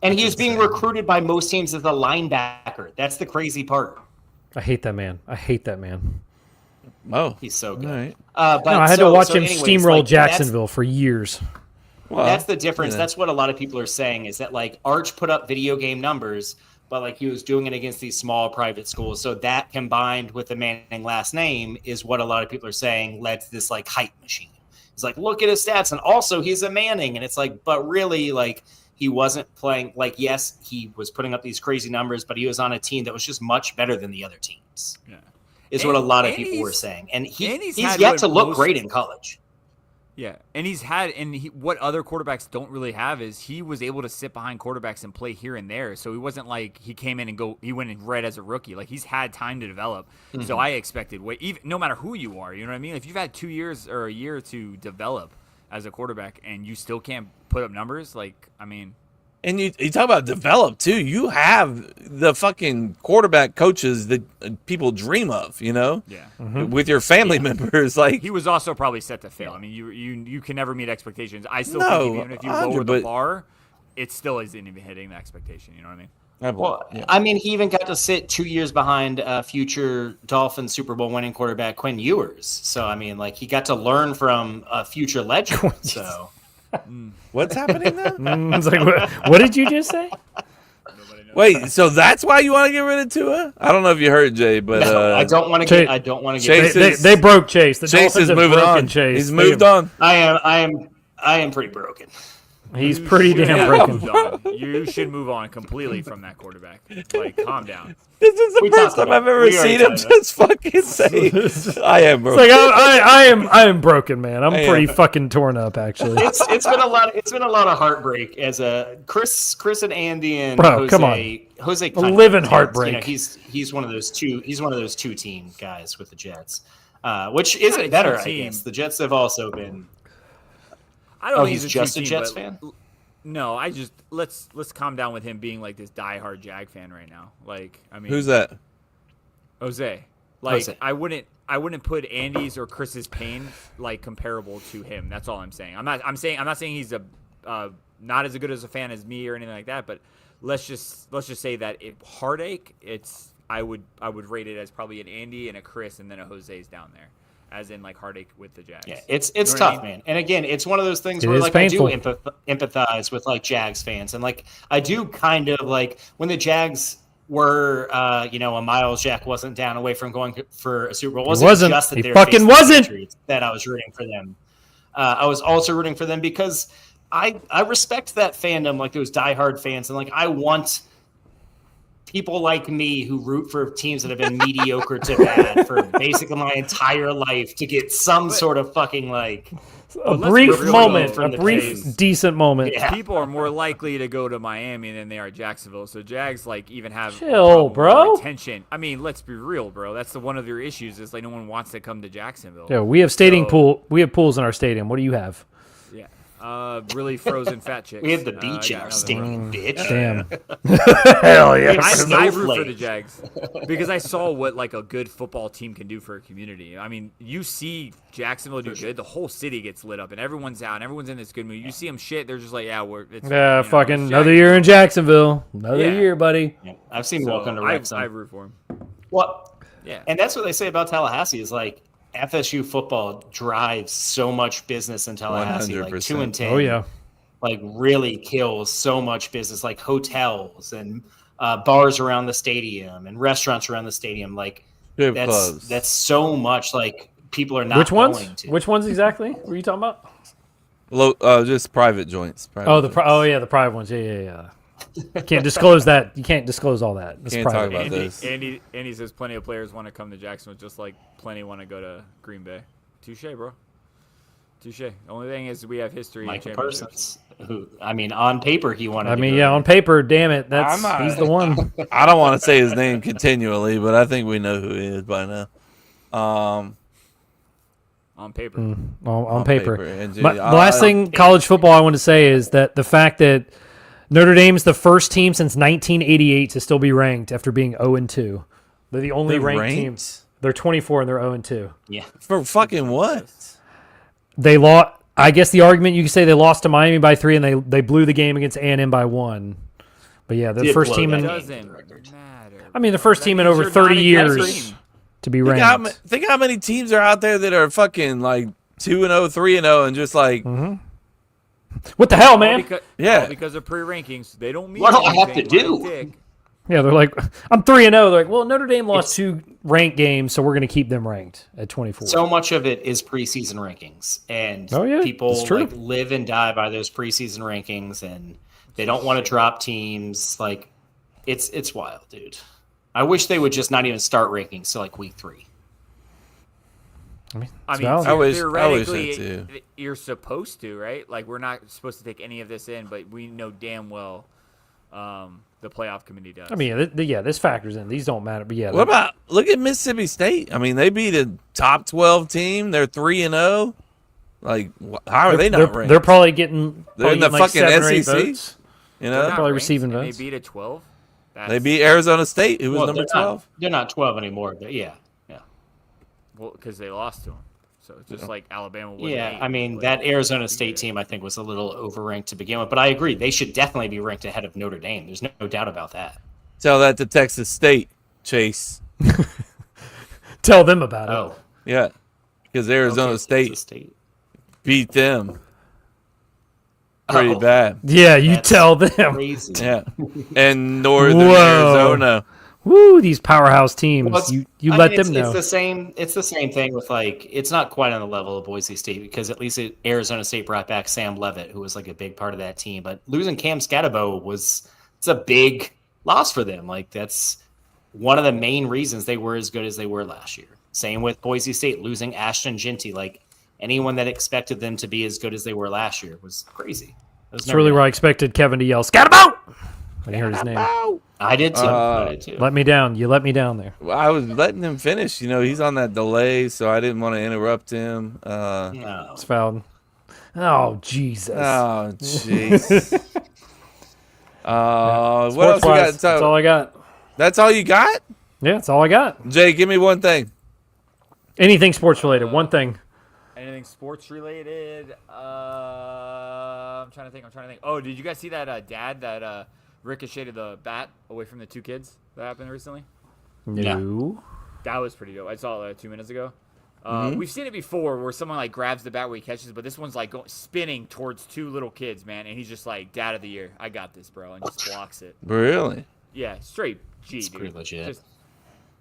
And he was being recruited by most teams as a linebacker. That's the crazy part. I hate that man. Oh, He's so good. all right. But No, I had to watch him anyways, steamroll like, Jacksonville for years. Well, That's the difference. yeah. That's what a lot of people are saying is that like Arch put up video game numbers, but like he was doing it against these small private schools. So that combined with the Manning last name is what a lot of people are saying led to this like hype machine. It's like, look at his stats. And also he's a Manning. And it's like, but really like he wasn't playing like, yes, he was putting up these crazy numbers, but he was on a team that was just much better than the other teams. Yeah. Is what a lot of people were saying. And he's he's had yet what to look most- great in college. Yeah, and what other quarterbacks don't really have is he was able to sit behind quarterbacks and play here and there. So he wasn't like he came in and he went and read as a rookie. Like he's had time to develop. Mm-hmm. So I expected even no matter who you are, you know what I mean? If you've had 2 years or a year to develop as a quarterback and you still can't put up numbers, like I mean. And you talk about develop too. You have the fucking quarterback coaches that people dream of, you know, Yeah. with your family members. Like He was also probably set to fail. I mean, you can never meet expectations. I still No, think even if you 100, lower the but- bar, it still isn't even hitting the expectation. You know what I mean? Well, I mean, he even got to sit 2 years behind future Dolphins Super Bowl winning quarterback Quinn Ewers. So, I mean, like, he got to learn from a future legend. So, what's happening now? It's like, what did you just say? Wait, so that's why you want to get rid of Tua? I don't know if you heard Jay, but no, I don't want to Chase- get. I don't want to Chase get. They broke Chase. The Chase Dolphins is have moving broken on. Chase. He's They moved have- on. I am pretty broken. He's You pretty should damn have broken. moved on. You should move on completely from that quarterback. Like, calm down. This is the We first talked time about I've it. ever We already seen him talked about it. just fucking say, "I am broken." It's like I am broken, man. I'm I pretty am. fucking torn up, actually. It's been a lot. It's been a lot of heartbreak as a Chris and Andy and Bro, Jose. come on. Jose, A living heartbreak. You know, he's one of those two. He's one of those 2 team guys with the Jets, which Not a isn't better. I two-team. guess the Jets have also been. I don't Oh, think he's he's just a two-team, Jets but- fan? No, I just let's calm down with him being like this diehard Jag fan right now. Like, I mean, Who's that? Jose. Like, Jose. I wouldn't put Andy's or Chris's pain like comparable to him. That's all I'm saying. I'm not saying he's a not as good as a fan as me or anything like that. But let's just say that if heartache, I would rate it as probably an Andy and a Chris and then a Jose's down there, as in like heartache with the Jags. Yeah, it's You know what I tough, mean? man. And again, it's one of those things It where is like painful. I do empathize with like Jags fans, and like I do kind of like when the Jags were, a Miles Jack wasn't down away from going for a Super Bowl. It wasn't. just that He they were fucking facing the wasn't. Patriots that I was rooting for them. I was also rooting for them because I respect that fandom, like those diehard fans, and like I want people like me who root for teams that have been mediocre to bad for basically my entire life to get some sort of fucking like A let's brief be real moment, from a the brief Jays. decent moment. Yeah. People are more likely to go to Miami than they are Jacksonville. So Jags like even have a Chill, problem with bro. retention. I mean, let's be real, bro. That's one of your issues is like no one wants to come to Jacksonville. Yeah, we have stadium So- pool. We have pools in our stadium. What do you have? Yeah. Really frozen fat chicks. we had the beach in got our nothing. stadium, bitch. Damn. Hell yeah. I root for the Snowflake. Jags because I saw what like a good football team can do for a community. I mean, you see Jacksonville do good, the whole city gets lit up and everyone's out and everyone's in this good mood. You see them shit, they're just like, yeah, it's Yeah, it's fucking Jags. another year in Jacksonville. Another Yeah. year, buddy. Yeah, I've seen So Welcome to I Wrexham. root for him. Well, Yeah. and that's what they say about Tallahassee is like FSU football drives so much business in Tallahassee, like 100%. 2 and 10. Oh yeah. Like really kills so much business, like hotels and bars around the stadium and restaurants around the stadium. Like Strip that's clubs. so much. Like people are not Which going ones? to. Which ones exactly? Were you talking about? Just private joints. Private Oh, the joints. yeah, the private ones. Yeah. Can't disclose that. You can't disclose all that. It's Can't talk private. about this. Andy says plenty of players want to come to Jacksonville, just like plenty want to go to Green Bay. Touche, bro. Touche. The only thing is we have history. in Michael championships. Parsons, who I mean, on paper he wanted. I to mean, go yeah, there. on paper, damn it, that's I'm not- he's the one. I don't want to say his name continually, but I think we know who he is by now. On paper. On paper. And But the last thing college football I want to say is that the fact that Notre Dame's the first team since 1988 to still be ranked after being 0-2. They're the only They're ranked ranked? team. They're 24 and they're 0-2. Yeah. For fucking what? They lost. I guess the argument you could say they lost to Miami by 3 and they blew the game against A&M by 1. But yeah, the Did first blow team that in. game. Doesn't matter. I mean, the first That team in means over you're 30 not a good years team. to be Think how, ranked. think how many teams are out there that are fucking like 2-0, 3-0, and just like What the hell, All man? because, Yeah. all because of pre-rankings. They don't mean What do I have to anything, do? my dick. Yeah, they're like, I'm 3-0. They're like, well, Notre Dame lost 2 ranked games, so we're going to keep them ranked at 24. So much of it is preseason rankings, and Oh, yeah, people it's true. like live and die by those preseason rankings, and they don't want to drop teams. Like, it's wild, dude. I wish they would just not even start rankings till like week 3. I mean, valid. I wish theoretically, so, too. you're supposed to, right? Like, we're not supposed to take any of this in, but we know damn well the playoff committee does. I mean, this factors in. These don't matter, but yeah. What about look at Mississippi State? I mean, they beat a top 12 team. They're 3-0. Like, how are they not ranked? They're probably getting. They're in the like fucking 7 or 8 SEC? votes. You They're know, not probably ranked, receiving and votes. They beat a 12. they beat Arizona State, who was number they're 12. They're not 12 anymore, but yeah. Well, because they lost to them. So it's just like Alabama was. Yeah, 8, I mean, like, that Arizona State team, I think, was a little overranked to begin with. But I agree. They should definitely be ranked ahead of Notre Dame. There's no doubt about that. Tell that to Texas State, Chase. Tell them about it. Oh. Yeah, because Arizona Okay, State Texas State. beat them pretty Oh. bad. Yeah, you That's tell them. Crazy. Yeah, and Northern Whoa. Arizona. Woo, these powerhouse teams. Well, you I let mean, them know. It's the same. It's the same thing with like. It's not quite on the level of Boise State because at least Arizona State brought back Sam Levitt, who was like a big part of that team. But losing Cam Scatabo it's a big loss for them. Like that's one of the main reasons they were as good as they were last year. Same with Boise State losing Ashton Ginty. Like anyone that expected them to be as good as they were last year was crazy. That's really where I expected Kevin to yell, "Scatabout!" when he heard his name. I did too. I did too. Let me down. You let me down there. Well, I was letting him finish. You know, he's on that delay, so I didn't want to interrupt him. No. It's fouled. Oh, Jesus. Oh, jeez. What else we got? Sports-wise, To that's all talk? I got. That's all you got? Yeah, that's all I got. Jay, give me one thing. Anything sports related. One thing. Anything sports related? I'm trying to think. Oh, did you guys see that dad that ricocheted the bat away from the 2 kids that happened recently? No. That was pretty dope. I saw it 2 minutes ago. We've seen it before where someone like grabs the bat where he catches, but this one's like spinning towards 2 little kids, man, and he's just like, "Dad of the year, I got this, bro," and just blocks it. Really? Yeah, straight G, It's dude. pretty legit. Just,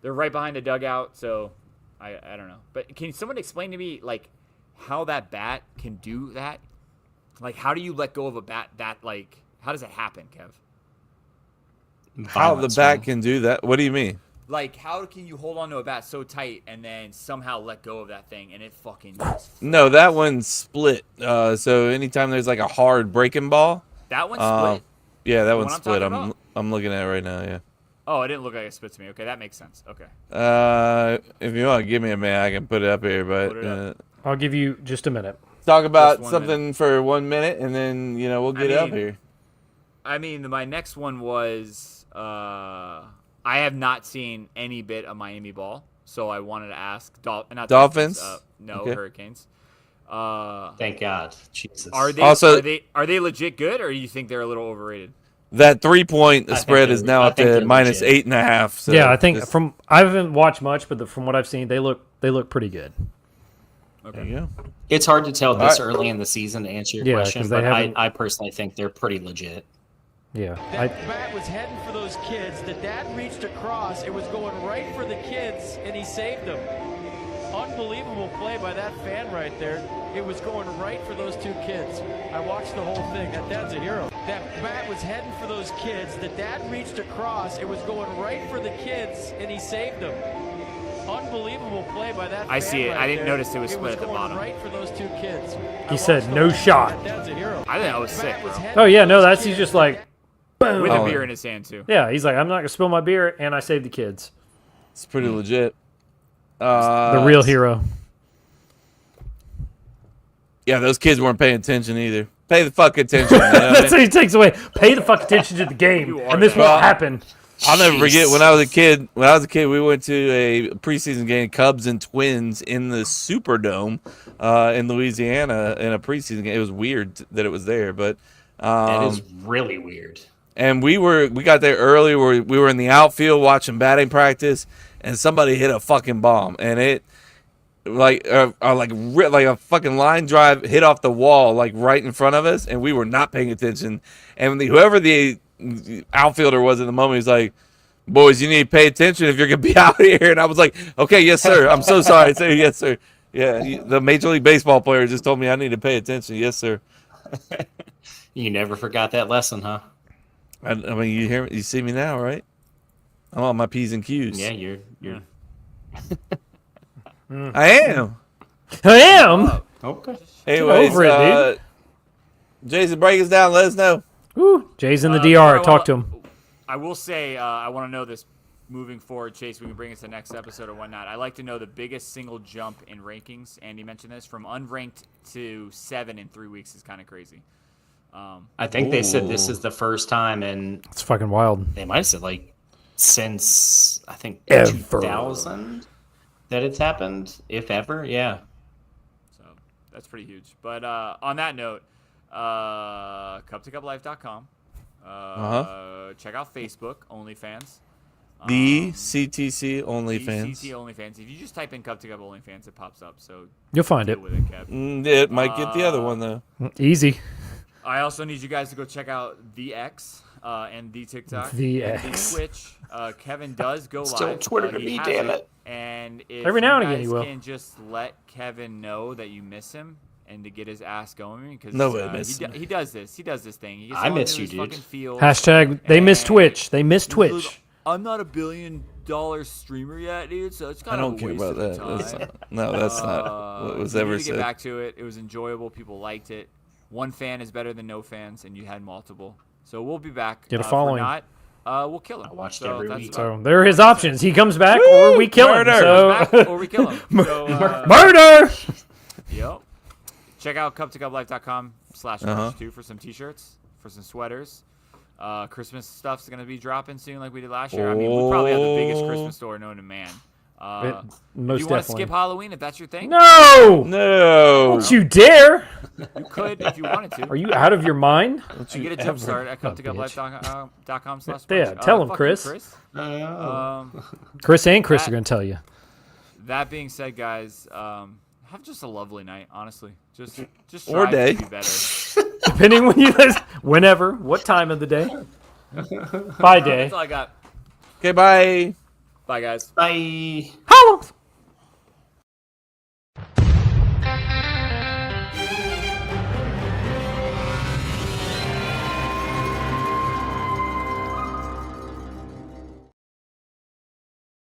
they're right behind the dugout, so I don't know. But can someone explain to me like how that bat can do that? Like, how do you let go of a bat that like? How does it happen, Kev? How the Violence, bat man. can do that? What do you mean? Like, how can you hold on to a bat so tight and then somehow let go of that thing and it fucking just No, that one's split. So anytime there's like a hard breaking ball, that one split? yeah, that one one's I'm split. talking I'm about? I'm looking at it right now. Yeah. Oh, it didn't look like it split to me. Okay, that makes sense. Okay. If you want to give me a minute, I can put it up here. But Put it up. I'll give you just a minute. talk about Just 1 something for 1 minute, and then we'll get it up mean, here. I mean, my next one was I have not seen any bit of Miami ball, so I wanted to ask not Dolphins? no, Okay. Hurricanes. Thank God. Jesus. Are they Also- are they legit good, or do you think they're a little overrated? That 3-point think spread they're- is now I up think to they're minus legit. 8.5. So yeah, I think just- I haven't watched much, but from what I've seen, they look pretty good. there you go. It's hard to tell this Alright. early in the season to answer your Yeah, question, 'cause they but haven't- I personally think they're pretty legit. Yeah. That bat was heading for those kids. The dad reached across. It was going right for the kids, and he saved them. Unbelievable play by that fan right there. It was going right for those 2 kids. I watched the whole thing. That dad's a hero. That bat was heading for those kids. The dad reached across. It was going right for the kids, and he saved them. Unbelievable play by that I fan see it. right I didn't there. notice it was split at the going bottom. right for those 2 kids. I He said, watched the "No whole thing. shot." That dad's a hero. I think that was Bat sick, bro. heading Oh for yeah, those no, that's kids. he's just like, boom. With Oh, a beer in his hand too. Yeah, he's like, I'm not gonna spill my beer, and I saved the kids. It's pretty legit. The real hero. Yeah, those kids weren't paying attention either. Pay the fuck attention. You know what I That's what he takes away. Pay the fuck attention to the game, You are and this that. won't happen. I'll never forget Jeez. when I was a kid. When I was a kid, we went to a preseason game, Cubs and Twins, in the Superdome in Louisiana in a preseason game. It was weird that it was there, but That is really weird. and we got there early. We were in the outfield watching batting practice, and somebody hit a fucking bomb, and it like a fucking line drive hit off the wall like right in front of us, and we were not paying attention. And whoever the outfielder was in the moment, he's like, "Boys, you need to pay attention if you're gonna be out here." And I was like, "Okay, yes, sir. I'm so sorry." I say, "Yes, sir." Yeah, the Major League Baseball player just told me I need to pay attention. Yes, sir. You never forgot that lesson, huh? I mean, you see me now, right? I'm on my P's and Q's. Yeah, you're. I am. I am. Okay. Anyways, over it, Jason, break us down. Let us know. Woo. Jay's in the all DR. right, Talk to him. I will say, I want to know this moving forward, Chase. We can bring us to the next episode or whatnot. I'd like to know the biggest single jump in rankings. Andy mentioned this, from unranked to 7 in 3 weeks is kind of crazy. I think they said this is the first time, and It's fucking wild. they might have said like since I think Ever. 2000 that it's happened, if ever. Yeah. So that's pretty huge. But on that note, cup2cuplife.com. Check out Facebook, OnlyFans. The CTC OnlyFans. CT OnlyFans. If you just type in Cup to Cup OnlyFans, it pops up. So You'll find deal it. with it, Kev. It might get the other one though. Easy. I also need you guys to go check out the X and the TikTok, The and X. the Twitch. Kevin does go Still live. Twitter to He me, has damn it. And if Every now and you again he guys will. can just let Kevin know that you miss him and to get his ass going, because Nobody misses he does this. He does this thing. He gets I all miss into you, his dude. fucking field, Hashtag they miss and Twitch. They miss he's like, Twitch. I'm not a $1 billion streamer yet, dude. So it's I kind of don't care about that. That's Time. not, no, that's not what was You ever need to get said. back to it. It was enjoyable. People liked it. One fan is better than no fans, and you had multiple. So we'll be back. Get a If following. not, we'll kill him. I watched So every that's week. about- So there are his options. He comes back or we kill him. Murder. So Back or we kill him. So, murder. Yep. Check out cup2cuplife.com/merch2 for some t-shirts, for some sweaters. Christmas stuff's going to be dropping soon like we did last year. I mean, we probably have the biggest Christmas store known to man. If Most you want to definitely. skip Halloween, if that's your thing, No. No. Don't you dare. you could if you wanted to. Are you out of your mind? And get a jump start at cup2cuplife.com/merch. Yeah, tell him, fuck Chris. You, Chris. Chris and Chris That- are going to tell you. That being said, guys, have just a lovely night. Honestly, just Or strive day. to be better. Depending when you listen, whenever, what time of the day. Bye, day. That's all I got. Okay, bye. Bye, guys. Bye. Holla.